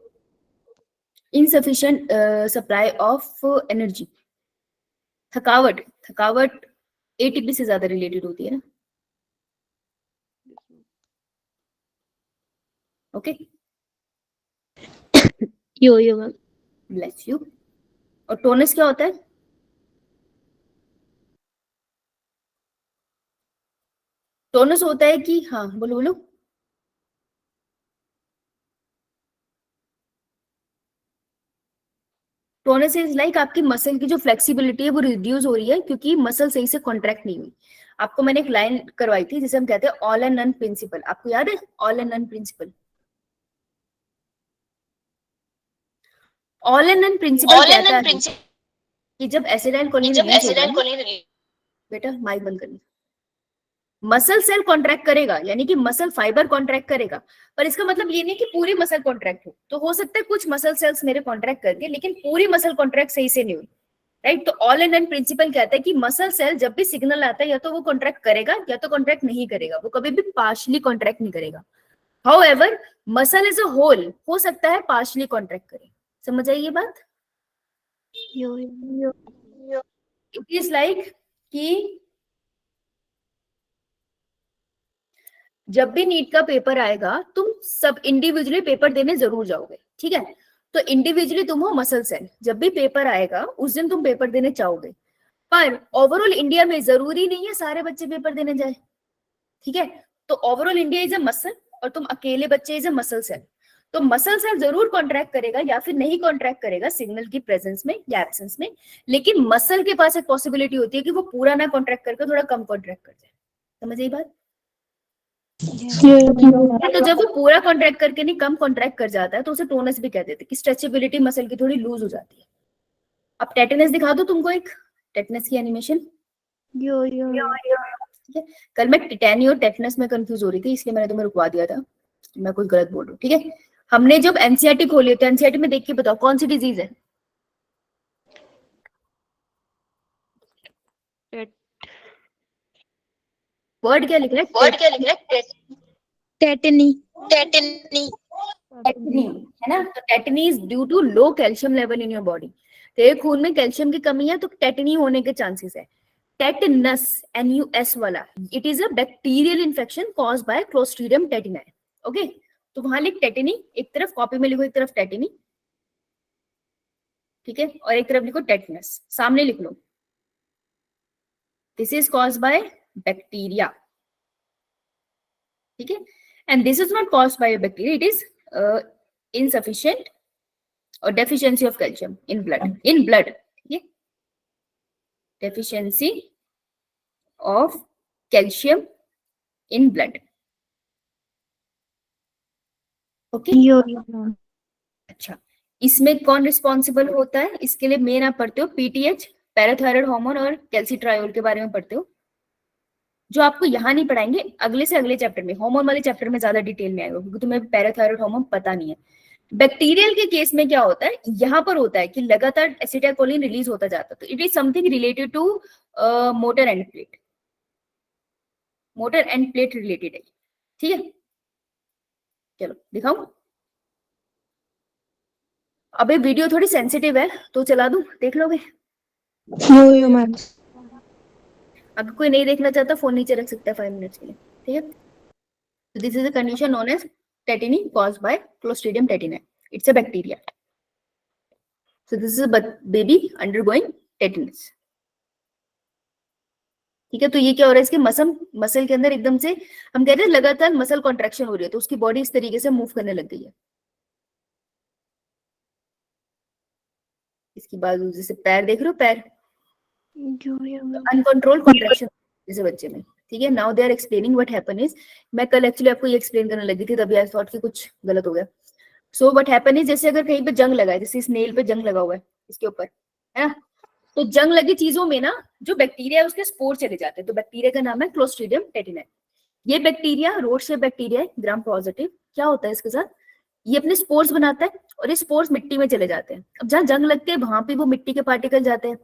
Insufficient supply of energy, थकावट, थकावट एटीपी से ज्यादा रिलेटेड होती है ना। Okay, yo yo ma'am. Bless you. और टोनस क्या होता है? टोनस होता है कि, हाँ बोलो बोलो। टोनस इज लाइक आपकी मसल की जो फ्लेक्सिबिलिटी है वो रिड्यूस हो रही है क्योंकि मसल सही से कॉन्ट्रैक्ट नहीं हुई। आपको मैंने एक लाइन करवाई थी जिसे हम कहते हैं ऑल एंड नन प्रिंसिपल, आपको याद है ऑल एंड नन प्रिंसिपल? ऑल एंड नन प्रिंसिपल कहता है कि जब एसिटाइल कोलिन रिलीज होगा ना, बेटा माइक बंद करना, मसल सेल कॉन्ट्रैक्ट करेगा, यानी कि मसल फाइबर कॉन्ट्रैक्ट करेगा, पर इसका मतलब ये नहीं कि पूरी मसल कॉन्ट्रैक्ट हो। तो हो सकता है कुछ मसल सेल्स मेरे कॉन्ट्रैक्ट करके, लेकिन पूरी मसल कॉन्ट्रैक्ट सही से नहीं हुई, राइट। तो ऑल एंड नन प्रिंसिपल कहता है कि मसल सेल जब भी सिग्नल आता है या तो वो कॉन्ट्रैक्ट करेगा या तो कॉन्ट्रैक्ट नहीं करेगा, वो कभी भी पार्शली कॉन्ट्रैक्ट नहीं करेगा। However muscle as a whole हो सकता है पार्शली कॉन्ट्रैक्ट करे। समझ आई ये बात? यो यो इट इज लाइक कि जब भी नीट का पेपर आएगा तुम सब इंडिविजुअली पेपर देने जरूर जाओगे, ठीक है। तो इंडिविजुअली तुम हो मसल सेल, जब भी पेपर आएगा उस दिन तुम पेपर देने चाहोगे, पर ओवरऑल इंडिया में जरूरी नहीं है सारे बच्चे पेपर देने जाए, ठीक है। तो overall India is a muscle और तुम अकेले बच्चे इज अ मसल सेल। तो मसल सेल जरूर कॉन्ट्रैक्ट करेगा या फिर नहीं कॉन्ट्रैक्ट करेगा सिग्नल की प्रेजेंस में या एब्सेंस में, लेकिन मसल के पास एक पॉसिबिलिटी होती है कि वो पूरा ना कॉन्ट्रैक्ट करके थोड़ा कम कॉन्ट्रैक्ट कर जाए। समझ आई बात? तो जब वो पूरा कॉन्ट्रैक्ट करके नहीं कम कॉन्ट्रैक्ट कर जाता है तो उसे टोनस भी कह देते हैं कि स्ट्रेचेबिलिटी मसल की थोड़ी लूज हो जाती है। अब टेटनस दिखा दो तुमको, एक टेटनस की एनिमेशन। यो यो ठीक है, कल मैं टिटेनी और टेटनस में कंफ्यूज हो रही थी इसलिए मैंने तुम्हें रुकवा दिया था, मैं कुछ गलत बोल रही हूँ, ठीक है। हमने जब एनसीईआरटी खोली तो एनसीईआरटी में देख के बताओ कौन सी डिजीज है? वर्ड क्या लिख रहा है? वर्ड क्या लिख रहा है? टेटनी टेटनी है ना। तो tetany is due to low calcium level in your body. तेरे खून में कैल्शियम की कमी है तो टेटनी होने के चांसेस है। टेटनस NUS वाला, it is a bacterial infection caused by clostridium tetani. Okay, तो वहां लिख टेटनी, एक तरफ कॉपी में लिखो एक तरफ टेटनी, ठीक है, और एक तरफ लिखो टेटनस, सामने लिख लो this is caused by bacteria, ठीक है। And this is not caused by bacteria, it is insufficient or deficiency of calcium in blood, ठीक है, deficiency of calcium in blood, okay. Yo yo अच्छा, इसमें कौन रिस्पॉन्सिबल होता है? इसके लिए मेन आप पढ़ते हो PTH, पैराथायराइड हार्मोन, और कैल्सिट्रायोल के बारे में पढ़ते हो, जो आपको यहाँ नहीं पढ़ाएंगे, अगले से अगले चैप्टर में, हार्मोन वाले चैप्टर में ज्यादा डिटेल में आएगा क्योंकि तुम्हें पैराथायराइड हार्मोन पता नहीं है। बैक्टीरियल के केस में क्या होता है, यहाँ पर होता है कि लगातार एसिटाइलकोलिन रिलीज होता जाता है, तो it is something related to motor end plate, motor end plate related है, ठीक है। चलो दिखाऊं, अबे वीडियो थोड़ी सेंसिटिव है तो चला दूं, देख लोगे? यो मैम। अगर कोई नहीं देखना चाहता फोन नीचे रख सकता है 5 मिनट्स के लिए, ठीक है। So this is a condition known as tetany caused by Clostridium tetani. It's a bacteria. So this is a baby undergoing tetanus. ठीक है, तो ये क्या हो रहा है, इसके मसल के अंदर एकदम से हम कहते हैं लगातार मसल कॉन्ट्रैक्शन हो रही है, तो उसकी बॉडी इस तरीके से मूव करने लग गई है। इसकी बाजू, जैसे पैर देख रहे हो, पैर यो यो अनकंट्रोल कॉन्ट्रैक्शन जैसे बच्चे में, ठीक है। Now they are explaining what happen is, मैं कल एक्चुअली आपको ये एक्सप्लेन करने लगी थी, तभी आई थॉट कि कुछ गलत हो गया। सो व्हाट हैपन इज, जैसे अगर कहीं पे जंग लगा है, जैसे इस नेल पे जंग लगा हुआ है इसके ऊपर, है ना, तो जंग लगी चीजों में ना जो बैक्टीरिया है उसके स्पोर चले जाते हैं, तो बैक्टीरिया का नाम है क्लोस्ट्रीडियम टेटिनाई। ये बैक्टीरिया रोड शेप बैक्टीरिया है, ग्राम पॉजिटिव। क्या होता है इसके साथ, ये अपने स्पोर्स बनाता है और ये स्पोर्स मिट्टी में चले जाते हैं। अब जहां जंग लगते हैं वहां पे वो मिट्टी के पार्टिकल जाते हैं,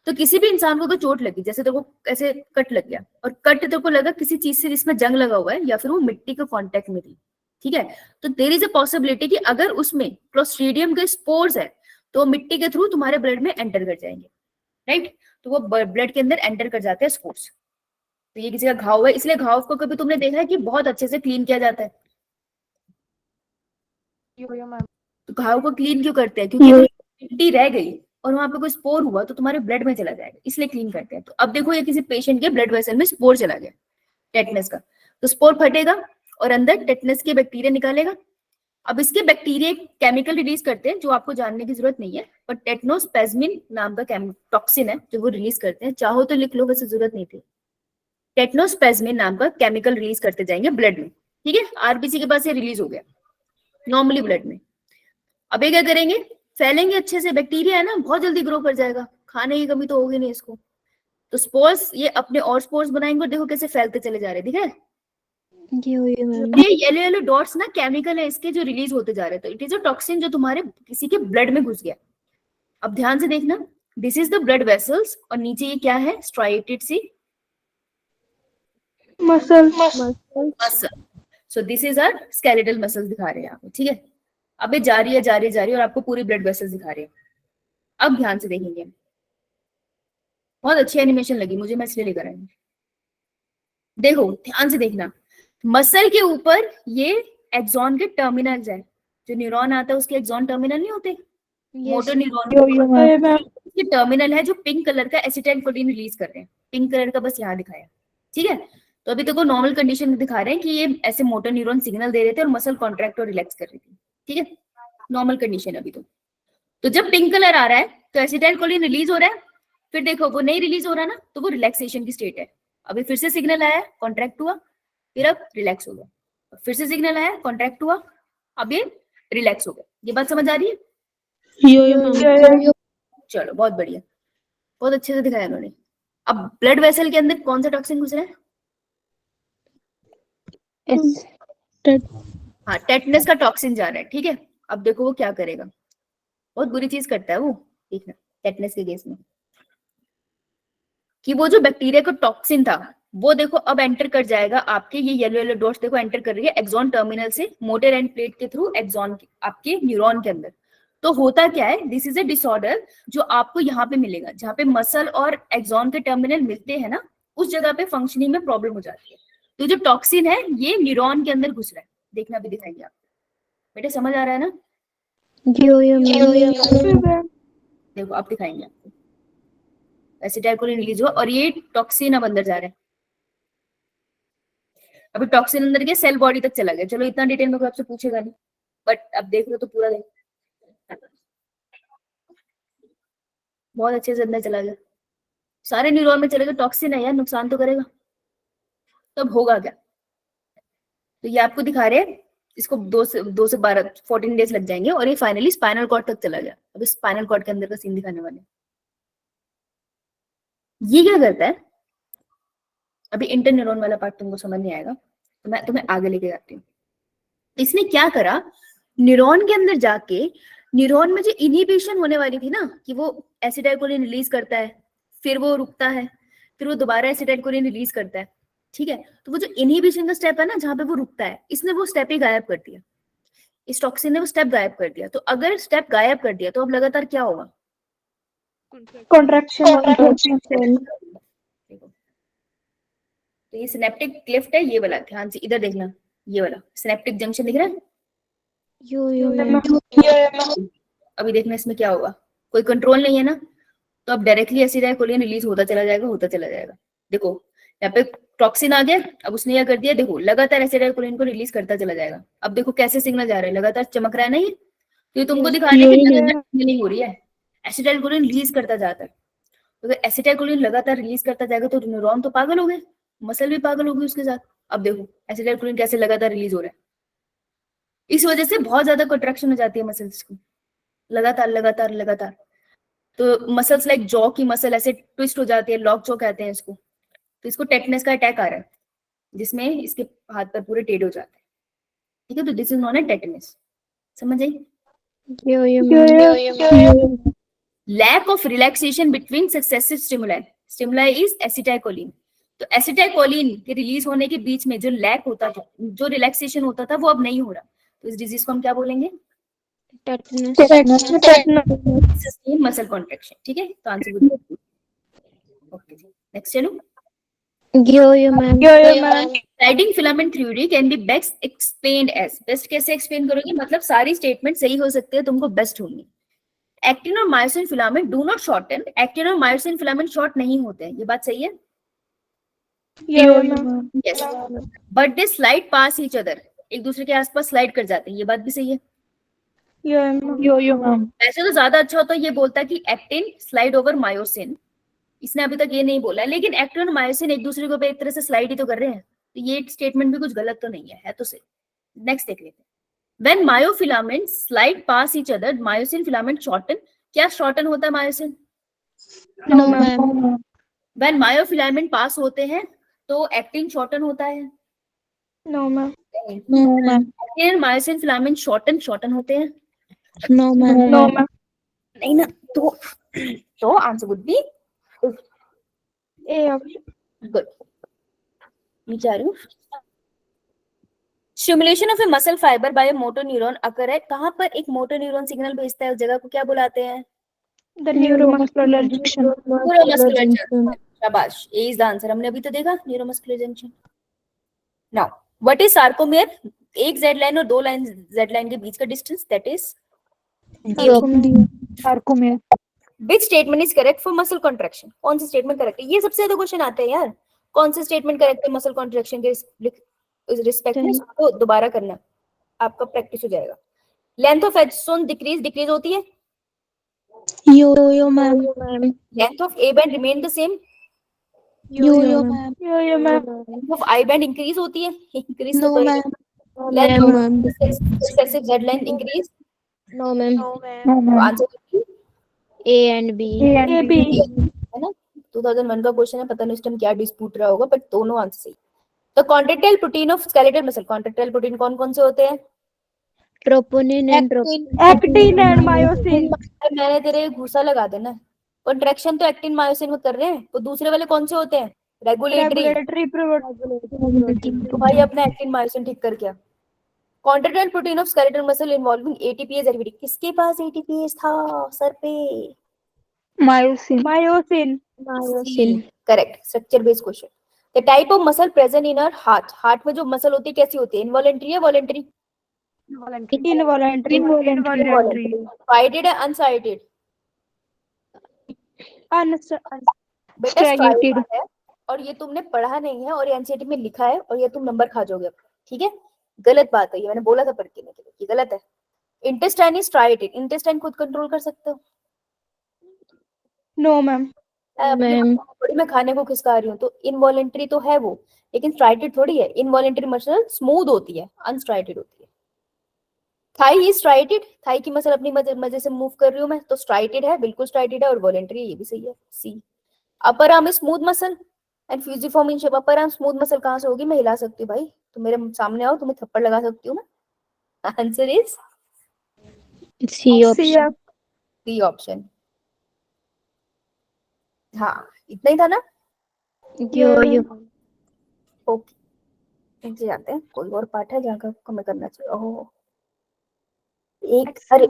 तो किसी भी इंसान को अगर चोट लगी, जैसे तेरे को ऐसे कट लग गया और कट तेरे को लगा किसी चीज से जिसमें जंग लगा हुआ है या फिर वो मिट्टी के कांटेक्ट में थी, ठीक है, तो देयर इज अ पॉसिबिलिटी कि अगर उसमें क्लोस्ट्रीडियम के स्पोर्स है तो मिट्टी के थ्रू तुम्हारे ब्लड में एंटर कर जाएंगे, राइट। तो वो ब्लड के अंदर एंटर कर जाते हैं स्पोर्स। तो ये किसी का घाव है, इसलिए घाव को कभी तुमने देखा है कि बहुत अच्छे से क्लीन किया जाता है। तो घाव को क्लीन क्यों करते हैं? क्योंकि मिट्टी रह गई और वहां पे कोई स्पोर हुआ तो तुम्हारे ब्लड में चला जाएगा, इसलिए क्लीन करते हैं। तो अब देखो ये किसी पेशेंट के ब्लड वेसल में स्पोर चला गया टेटनस का, तो स्पोर फटेगा और अंदर टेटनस के बैक्टीरिया निकालेगा। अब इसके बैक्टीरिया केमिकल रिलीज करते हैं जो आपको जानने की जरूरत नहीं है, पर टेटनोस्पेज्मिन नाम का टॉक्सिन है जो वो रिलीज करते हैं। चाहो तो लिख लो, वैसे जरूरत नहीं थी। टेटनोस्पेज्मिन नाम का केमिकल रिलीज करते जाएंगे ब्लड में, ठीक है। आरबीसी के पास ये रिलीज हो गया नॉर्मली ब्लड में। अब ये क्या करेंगे, फैलेंगे अच्छे से, बैक्टीरिया है ना बहुत जल्दी ग्रो कर जाएगा, खाने की कमी तो होगी नहीं इसको। तो स्पोर्स ये अपने और स्पोर्स बनाएंगे और देखो कैसे फैलते चले जा रहे हैं, ठीक है। ये येलो येलो डॉट्स ना केमिकल है इसके जो रिलीज होते जा रहे हैं, तो इट इज अ टॉक्सिन जो तुम्हारे किसी के ब्लड में घुस गया। अब ध्यान से देखना, this is the blood vessels और नीचे ये क्या है, striated see muscle muscle. So this is our skeletal muscles दिखा रहे हैं आपको, ठीक है। अब ये जा रही है जा रही है जा रही है और आपको पूरी ब्लड वेसल्स दिखा रहे हैं। अब ध्यान से देखेंगे, बहुत अच्छी एनिमेशन लगी मुझे, मैं इसलिए लेकर आई हूं। देखो ध्यान से देखना, मसल के ऊपर ये एक्सॉन के टर्मिनल्स है, जो न्यूरॉन आता है उसके एक्सॉन टर्मिनल नहीं होते, मोटर न्यूरॉन के टर्मिनल है जो पिंक कलर का एसिटाइलकोलिन रिलीज कर रहे हैं। पिंक कलर का बस यहाँ दिखाया, ठीक है। तो अभी देखो नॉर्मल कंडीशन में दिखा रहे हैं कि ये ऐसे मोटर न्यूरॉन सिग्नल दे रहे थे और मसल कॉन्ट्रैक्ट और रिलैक्स कर रही थी, ठीक है, नॉर्मल कंडीशन अभी तो जब पिंक कलर आ रहा है तो एसिटाइलकोलिन रिलीज हो रहा है, फिर देखो वो नहीं रिलीज हो रहा ना, तो वो रिलैक्सेशन की स्टेट है। अभी फिर से सिग्नल आया, कॉन्ट्रैक्ट हुआ, फिर अब रिलैक्स हो गया, फिर से सिग्नल आया, कॉन्ट्रैक्ट हुआ, अब ये रिलैक्स हो गया। ये बात समझ आ रही है? चलो बहुत बढ़िया, बहुत अच्छे से दिखाया उन्होंने। अब ब्लड वेसल के अंदर कौन सा टॉक्सिन घुस रहा है? हाँ, टेटनस का टॉक्सिन जा रहा है, ठीक है। अब देखो वो क्या करेगा, बहुत बुरी चीज करता है वो, देखना टेटनस के केस में, कि वो जो बैक्टीरिया का टॉक्सिन था वो देखो अब एंटर कर जाएगा आपके, ये येलो येलो डॉट्स देखो एंटर कर रही है एक्सॉन टर्मिनल से मोटर एंड प्लेट के थ्रू एक्सॉन आपके न्यूरॉन के अंदर। तो होता क्या है, दिस इज अ डिसऑर्डर जो आपको यहाँ पे मिलेगा, जहाँ पे मसल और एक्सॉन के टर्मिनल मिलते हैं ना, उस जगह पे फंक्शनिंग में प्रॉब्लम हो जाती है। तो जो टॉक्सिन है ये न्यूरॉन के अंदर घुस रहा है, देखना भी दिखाएंगे आपको। बेटे समझ आ रहा है ना? देखो आप दिखाएंगे आपको, एसिटाइलकोलिन रिलीज हुआ और ये टॉक्सिन अब अंदर जा रहा है। अभी टॉक्सिन अंदर गया, सेल बॉडी तक चला गया। चलो इतना डिटेल में कोई आपसे पूछेगा नहीं, बट अब देख लो तो पूरा देख, बहुत अच्छे से अंदर चला गया, सारे न्यूरॉन में चलेगा। टॉक्सिन है यार, नुकसान तो करेगा। तब होगा क्या, तो ये आपको दिखा रहे हैं, इसको 2 से 12 14 डेज लग जाएंगे और ये फाइनली स्पाइनल कॉर्ड तक चला गया। अभी स्पाइनल कॉर्ड के अंदर का सीन दिखाने वाले। ये क्या करता है, अभी इंटरन्यूरॉन वाला पार्ट तुमको समझ नहीं आएगा, तो मैं तुम्हें आगे लेके जाती हूँ। इसने क्या करा, न्यूरॉन के अंदर जाके न्यूरॉन में जो इनहिबिशन होने वाली थी ना, कि वो एसिटाइलकोलिन रिलीज करता है, फिर वो रुकता है, फिर वो दोबारा एसिटाइलकोलिन रिलीज करता है, ठीक है। तो वो जो इनहिबिशन का स्टेप है ना, जहां पे वो रुकता है, इसने वो स्टेप ही गायब कर दिया। इस टॉक्सिन ने वो स्टेप गायब कर दिया। तो अगर स्टेप गायब कर दिया तो अब लगातार क्या होगा, कॉन्ट्रैक्शन। तो ये सिनेप्टिक क्लिफ्ट है, ये वाला ध्यान से इधर देखना, ये वाला सिनेप्टिक जंक्शन दिख रहा है। अभी देखना इसमें क्या होगा, कोई कंट्रोल नहीं है ना, तो अब डायरेक्टली एसिटाइलकोलिन रिलीज होता चला जाएगा, होता चला जाएगा। देखो यहाँ पे टॉक्सिन आ गया, अब उसने क्या कर दिया, देखो लगातार एसिटाइलकोलिन को रिलीज करता चला जाएगा। अब देखो कैसे सिग्नल जा रहा है, लगातार चमक रहा है ना ये, तो ये तुमको दिखाने की सिग्नलिंग हो रही है, एसिटाइलकोलिन रिलीज करता जाता है। तो अगर एसिटाइलकोलिन लगातार रिलीज करता जाएगा तो न्यूरॉन तो पागल हो गए, मसल भी पागल होगी उसके साथ। अब देखो एसिटाइलकोलिन कैसे लगातार रिलीज हो रहा है, इस वजह से बहुत ज्यादा कंट्रैक्शन हो जाती है मसल्स को, लगातार लगातार लगातार। तो मसल्स लाइक जॉ की मसल ऐसे ट्विस्ट हो जाती है, लॉक जॉ कहते हैं इसको। तो इसको टेटनस का अटैक आ रहा है, जिसमें इसके हाथ पर पूरे टेढ़े हो जाते हैं, ठीक है। तो this is known a tetanus, समझ आई? Lack of relaxation between successive stimuli, stimuli is acetylcholine. तो एसिटाइकोलिन के रिलीज होने के बीच में जो लैक होता था, जो रिलैक्सेशन होता था, वो अब नहीं हो रहा। तो इस डिजीज को हम क्या बोलेंगे? Sustain muscle contraction. ठीक है, तो आंसर गुड। ओके, नेक्स्ट चलो। Yo-yo, ma'am. Sliding filament theory can be best explained as, best कैसे एक्सप्लेन करोगे? मतलब सारी स्टेटमेंट सही हो सकती है, तुमको बेस्ट होंगी। एक्टिन और myosin filament do not shorten, actin और मायोसिन फिलामेंट शॉर्ट नहीं होते हैं, ये बात सही है? Yo-yo, ma'am. Yes, but they slide past each other, एक दूसरे के आसपास स्लाइड कर जाते हैं, ये बात भी सही है? Yo-yo, ma'am. ऐसे तो ज्यादा अच्छा होता है ये बोलता कि एक्टिन स्लाइड ओवर मायोसिन, इसने अभी तक ये नहीं बोला, लेकिन एक्टिन और मायोसिन एक दूसरे को एक तरह से स्लाइड ही तो कर रहे हैं, तो ये स्टेटमेंट भी कुछ गलत तो नहीं है तो सही। नेक्स्ट देख लेते हैं। When myofilaments slide past each other, myosin filament shorten. क्या shorten होता है myosin? No, ma'am. When myofilament pass होते हैं तो actin shorten होता है। No, ma'am. No, ma'am. Actin myosin filament shorten होते हैं। No, ma'am. No, ma'am. नहीं ना, तो answer would be A option. good। नीचे आ रही हूँ। Stimulation of a muscle fiber by a motor neuron occur at, कहाँ पर एक मोटर न्यूरॉन सिग्नल भेजता है, उस जगह को क्या बुलाते हैं? The neuromuscular junction. Neuromuscular junction. शाबाश, ए इज द आंसर। हमने अभी तो देखा neuromuscular junction. Now what is sarcomere? एक जेड लाइन और दो लाइन जेड लाइन के बीच का distance, that is Sarcomere. Which statement is correct for muscle contraction? कौन सा स्टेटमेंट करेक्ट है? ये सबसे ज्यादा क्वेश्चन आते हैं यार, कौन सा स्टेटमेंट करेक्ट है मसल कॉन्ट्रैक्शन के रिस्पेक्ट में? इसको दोबारा करना, आपका प्रैक्टिस हो जाएगा। लेंथ ऑफ एड्सोन डिक्रीज होती है। Yo-yo, ma'am. Length of A band remain the same. Yo-yo, ma'am. Yo-yo, ma'am. Length of I band increase होती है। इंक्रीज No, तो ma'am. Length No, of ma'am. Successive Z line increase. No, ma'am. तो answer A and B. है ना? 2001 का question है, पता नहीं उस टाइम क्या डिस्प्यूट रहा होगा, बट दोनों आंसर सही। तो contractile protein of skeletal muscle, contractile protein कौन कौन से होते हैं? Troponin and Actin and myosin. मैंने तेरे घूसा लगा देना। कॉन्ट्रैक्शन तो एक्टिन मायोसिन में कर रहे हैं, तो दूसरे वाले कौन से होते हैं? रेगुलेटरी। तो भाई अपना एक्टिन मायोसिन ठीक कर क्या? Contractile protein of skeletal muscle involving ATPase activity, किसके पास एटीपीएस था सर पे? Myosin. Correct, structure based question. The type of muscle present in our heart, heart में जो मसल होती है कैसी होती है? इनवॉलंटरी या वॉलंटरी? Involuntary. साइटेड या अनसाइटेड? बेटा स्ट्राइटेड है, और ये तुमने पढ़ा नहीं है और एनसीईआरटी में लिखा है, और ये तुम नंबर खा जाओगे। ठीक है, गलत बात है ये, मैंने बोला था पढ़ के लिए, ये गलत है। इंटेस्टाइन इज स्ट्राइटेड, इंटेस्टाइन खुद कंट्रोल कर सकते हो? No, ma'am. बॉडी में खाने को खिसका रही हूँ, तो इनवॉलंटरी तो है वो, लेकिन स्ट्राइटेड थोड़ी है। इनवॉलंटरी मसल स्मूथ होती है, अनस्ट्राइटेड होती है। थाई इज स्ट्राइटेड, थाई की मसल अपनी मजे से मूव कर रही हूँ मैं, तो स्ट्राइटेड है, बिल्कुल स्ट्राइटेड है, और वॉलंटरी ये भी सही है, C. Upper arm smooth muscle and fusiform in shape, upper arm smooth muscle कहाँ से होगी? मैं हिला सकती हूँ भाई, तुम मेरे सामने आओ, तुम्हें थप्पड़ लगा सकती हूँ मैं। Answer is C option. C option. हाँ, इतना ही था ना? Yo-yo. ओके, नीचे जाते हैं, कोई और पार्ट है जहाँ का हमें करना चाहिए? ओह एक, अरे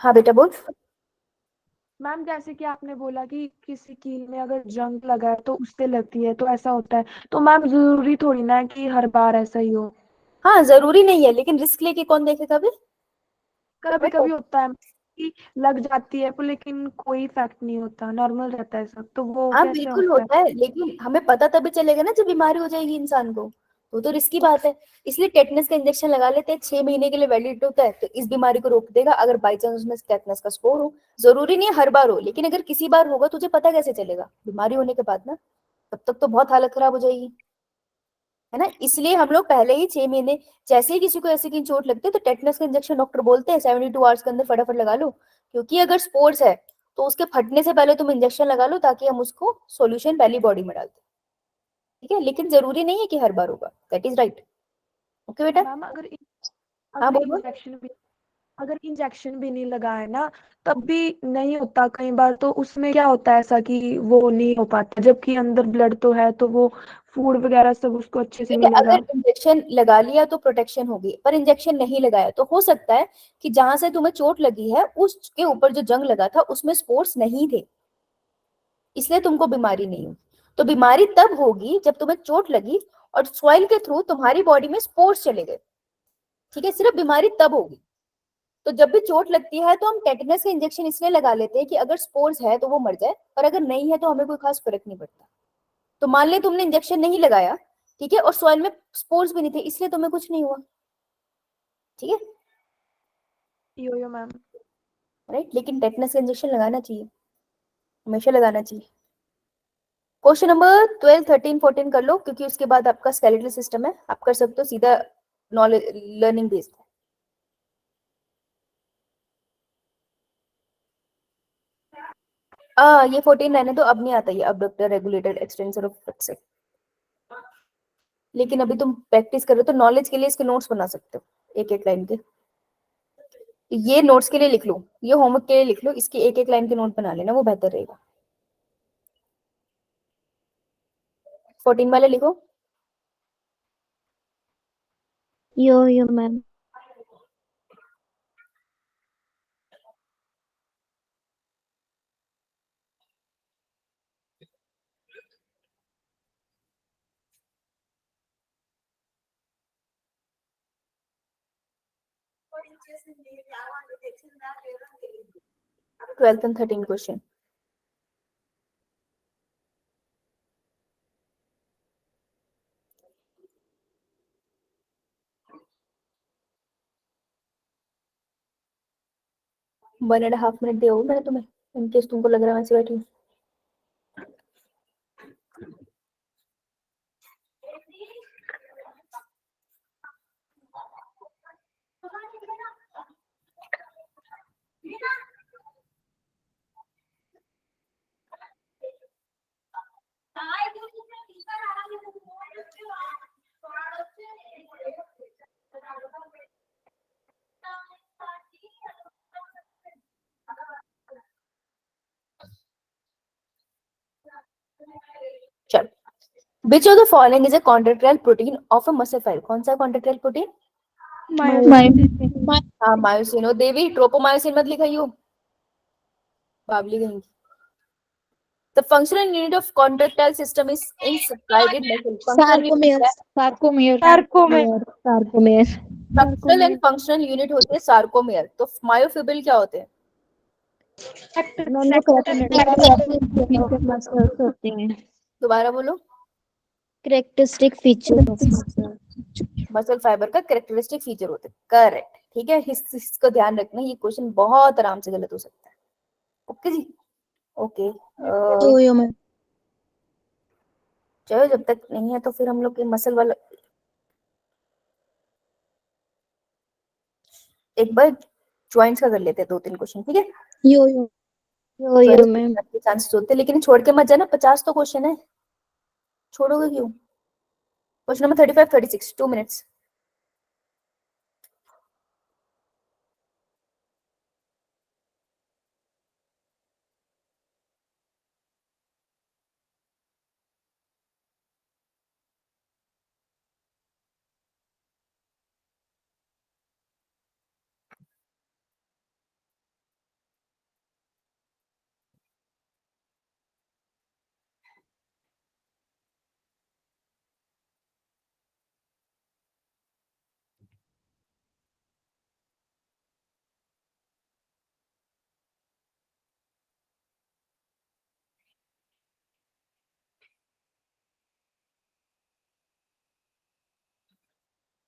हाँ बेटा बोल। मैम जैसे कि आपने बोला कि किसी कील में अगर जंग लगा है तो उससे लगती है, तो ऐसा होता है, तो मैम जरूरी थोड़ी ना है कि हर बार ऐसा ही हो। हाँ जरूरी नहीं है, लेकिन रिस्क लेके कौन देखेगा अभी? कभी कभी होता है कि लग जाती है, पर लेकिन कोई इफेक्ट नहीं होता, नॉर्मल रहता है सब, तो वो हाँ कैसे बिल्कुल होता होता है, लेकिन हमें पता तभी चलेगा ना जब बीमारी हो जाएगी इंसान को, वो तो रिस्की बात है। इसलिए टेटनस का इंजेक्शन लगा लेते हैं, 6 महीने के लिए वैलिड होता है, तो इस बीमारी को रोक देगा अगर बाई चांस उसमें टेटनस का स्कोर हो। जरूरी नहीं है हर बार हो, लेकिन अगर किसी बार होगा तुझे पता कैसे चलेगा बीमारी होने के बाद ना, तब तक तो बहुत हालत खराब हो जाएगी, है ना। इसलिए हम लोग पहले ही 6 महीने, जैसे ही किसी को ऐसे की चोट लगती है तो टेटनस का इंजेक्शन डॉक्टर बोलते हैं 72 आवर्स के अंदर फटाफट लगा लो, क्योंकि अगर स्पोर्ट्स है तो उसके फटने से पहले तुम इंजेक्शन लगा लो, ताकि हम उसको सॉल्यूशन पहली बॉडी में डालते हैं। ठीक है, लेकिन जरूरी नहीं है कि हर बार होगा, दैट इज राइट। ओके बेटा, मैम अगर हाँ बोलो। इंजेक्शन भी अगर इंजेक्शन भी नहीं लगाए ना तब भी नहीं होता कई बार। तो उसमें क्या होता है ऐसा कि वो नहीं हो पाता, जबकि अंदर ब्लड तो है, तो वो फूड वगैरह सब उसको अच्छे से देखिए, मिलेगा। अगर इंजेक्शन लगा लिया तो प्रोटेक्शन होगी, पर इंजेक्शन नहीं लगाया तो हो सकता है कि जहां से तुम्हें चोट लगी है उसके ऊपर जो जंग लगा था उसमें स्पोर्स नहीं थे, इसलिए तुमको बीमारी नहीं हुई। तो बीमारी तब होगी जब तुम्हें चोट लगी और सॉइल के थ्रू तुम्हारी बॉडी में स्पोर्स चले गए, ठीक है, सिर्फ बीमारी तब होगी। तो जब भी चोट लगती है तो हम टेटनस का इंजेक्शन इसलिए लगा लेते हैं कि अगर स्पोर्स है तो वो मर जाए, और अगर नहीं है तो हमें कोई खास फर्क नहीं पड़ता। तो मान ले तुमने इंजेक्शन नहीं लगाया, ठीक है, और सॉइल में स्पोर्स भी नहीं थे, इसलिए तुम्हें कुछ नहीं हुआ, ठीक है, यो यो मैम। राइट। लेकिन टेटनस का इंजेक्शन लगाना चाहिए, हमेशा लगाना चाहिए। क्वेश्चन नंबर 12, 13, 14 कर लो, क्योंकि उसके बाद आपका स्केलेटल सिस्टम है, आप कर सकते हो, सीधा नॉलेज लर्निंग बेस्ड है। ये 14 रहने तो अब नहीं आता ये abductor regulated extensor of flexor. लेकिन अभी तुम प्रैक्टिस करो तो नॉलेज के लिए इसके नोट्स बना सकते हो एक एक लाइन के। ये नोट्स के लिए लिख लो, ये होमवर्क के लिए लिख लो, इसकी एक एक लाइन के नोट बना लेना, वो बेहतर रहेगा। 14 वाले लिखो। Yo ma'am. Twelfth and 13 question. One and half minute दिया होगा मैंने तुम्हें, इनकेस तुमको लग रहा है वैसे बैठी हूँ। चल, which of the following is a contractile protein of a muscle fibre? कौन सा कॉन्ट्रेक्टाइल प्रोटीन? मायोसिन। हाँ मायोसिन। और देवी ट्रोपोमायोसिन मत लिखाइयो, बाबली कहीं। The functional unit of contractile system is inside muscle. Functional unit sarcomere. क्या है? Sarcomere. Sarcomere. Sarcomere. Structural and functional unit होते हैं सार्कोमेयर। तो मायोफिब्रिल क्या होते हैं? दोनों कैरेक्टरिस्टिक मसल्स होते हैं। दोबारा बोलो। Characteristic feature of muscle. Muscle fibre का कैरेक्टरिस्टिक फीचर होते हैं, करेक्ट, ठीक है। इसको ध्यान रखना, ये क्वेश्चन बहुत आराम से गलत हो सकता है। ओके जी, ओके। यो मैम। चलो, जब तक नहीं है तो फिर हम लोग के मसल वाला एक बार ज्वाइंट्स का कर लेते हैं, 2-3 क्वेश्चन, ठीक है। यो मैम। ज्वाइंट्स के चांसेस होते हैं, लेकिन छोड़ के मत जाना, 50 तो क्वेश्चन है, छोड़ोगे क्यों? Question number 35, 36, 2 minutes.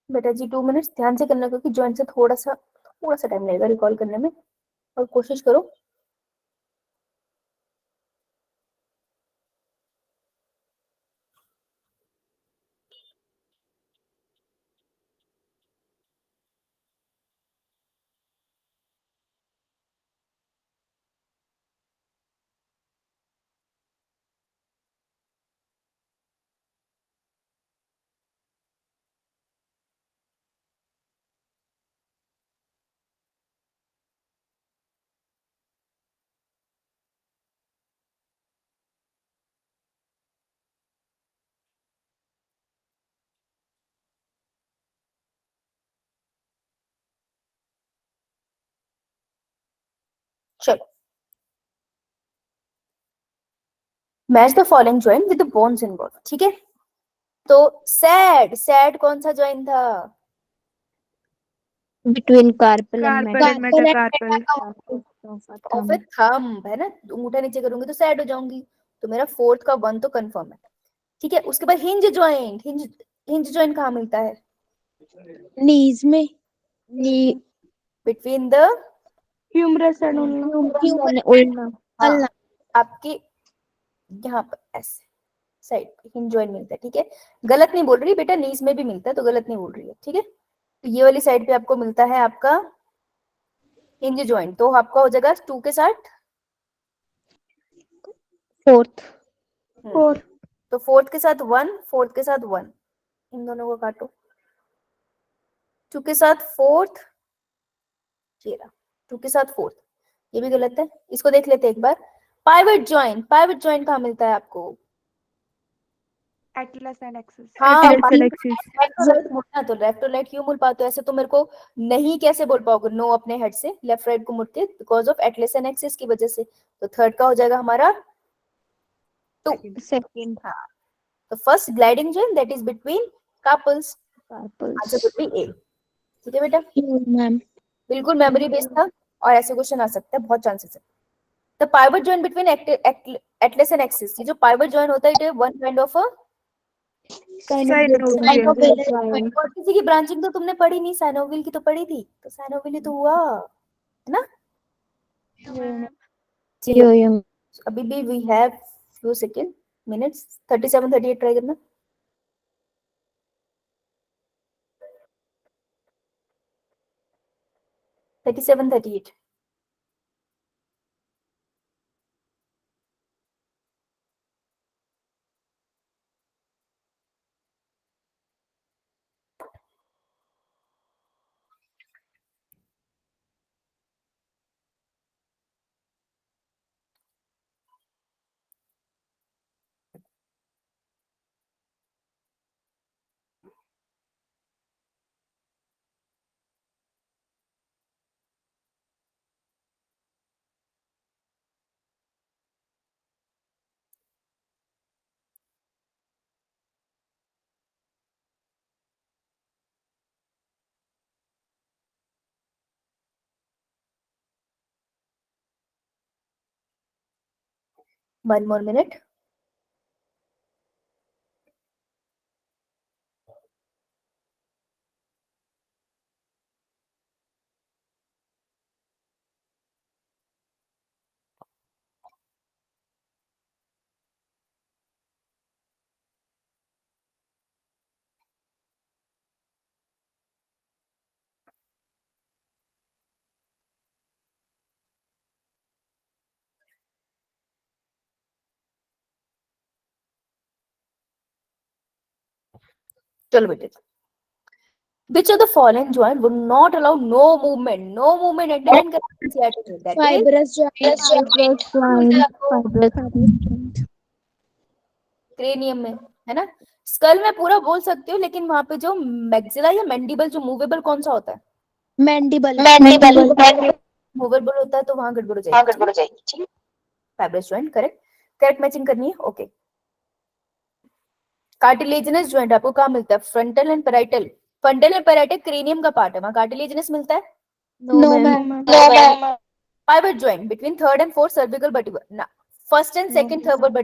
बेटा जी 2 मिनट्स ध्यान से करना, क्योंकि ज्वाइंट से थोड़ा सा टाइम लगेगा रिकॉल करने में, और कोशिश करो। चलो, match the following joint with the bones involve, ठीक है। तो सैड कौन सा जॉइंट था? between carpal and carpal and metacarpal metacarpal. और फिर थंब है ना, अंगूठा नीचे करूंगी तो सैड हो जाऊंगी, तो मेरा फोर्थ का 1 तो कंफर्म है, ठीक है। उसके बाद हिंज जॉइंट, हिंज जॉइंट कहाँ मिलता है? knees में knee between the humerus and ulna. human ulna ulna आपके यहाँ पर ऐसे साइड पे हिंज जॉइंट मिलता है, ठीक है। गलत नहीं बोल रही बेटा, नीज में भी मिलता है, तो गलत नहीं बोल रही है, ठीक है। तो ये वाली साइड पे आपको मिलता है आपका हिंज जॉइंट, तो आपका हो जाएगा 2 के साथ fourth फोर। तो फोर्थ के साथ 1, फोर्थ के साथ 1, इन दोनों को काटो। 2 के साथ फोर्थ, ये रहा 2 के साथ फोर्थ, ये भी गलत है, इसको देख लेते हैं एक बार। पाइवट जॉइंट कहाँ मिलता है आपको? Atlas and axis. हाँ, एटलस एंड एक्सिस। मुड़ना तो लेफ्ट और राइट क्यों मुड़ पाते हो ऐसे, तो मेरे को नहीं कैसे बोल पाओगे नो अपने हेड से लेफ्ट राइट को मुड़ते, because of Atlas and axis की वजह से। तो थर्ड का हो जाएगा हमारा 2। second हाँ, तो first gliding joint that is between carpals, answer carpals would be A, ठीक है बेटा। ma'am बिल्कुल मेमोरी बेस्ड था, और ऐसे क्वेश्चन आ सकते हैं, बहुत चांसेस है। The pivot joint between Atlas and axis, ये जो पाइवट जॉइंट होता है it is one kind of a, synovial. और किसी की ब्रांचिंग तो तुमने पढ़ी नहीं, साइनोवियल की तो पढ़ी थी, तो साइनोवियल ही तो हुआ है ना। चलो, yo अभी भी we have few second minutes, 37 38 try करना। Thirty seven 38 1 more minute। चलो बेटे, which of the following joint would not allow no movement underline करना attitude, that is fibrous joint fibrous joint cranium में, है ना। स्कल में पूरा बोल सकती हूँ, लेकिन वहां पे जो मैक्सिला या मैंडिबल जो मूवेबल कौन सा होता है? mandible मूवेबल होता है, तो वहां गड़बड़ हो जाएगी। फाइब्रस जॉइंट करेक्ट मैचिंग करनी है, ओके। कार्टिलेजिनस जॉइंट आपको कहाँ मिलता है? Frontal and parietal, frontal and parietal cranium का पार्ट है, वहां कार्टिलेजिनस मिलता है। no ma'am pivot joint between third and fourth cervical vertebra ना, first and second third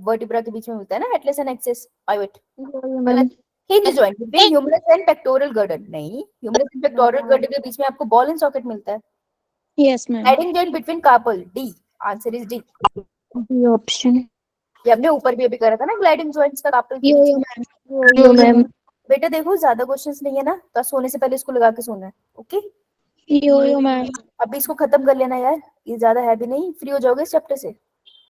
vertebra के बीच में मिलता है ना, atlas and axis pivot. Hinge joint between humerus and pectoral girdle, नहीं, ह्यूमरस एंड पेक्टोरल गर्डन के बीच में आपको बॉल एंड सॉकेट मिलता है। yes ma'am gliding joint between carpal, D, answer is D. the option ये हमने ऊपर भी अभी करा था ना, ग्लाइडिंग जॉइंट्स का कार्पल के बीच में। yo ma'am बेटा देखो ज्यादा क्वेश्चंस नहीं है ना, तो सोने से पहले इसको लगा के सोना है, ओके। yo ma'am अभी इसको खत्म कर लेना यार, ये ज्यादा है भी नहीं, फ्री हो जाओगे इस चैप्टर से।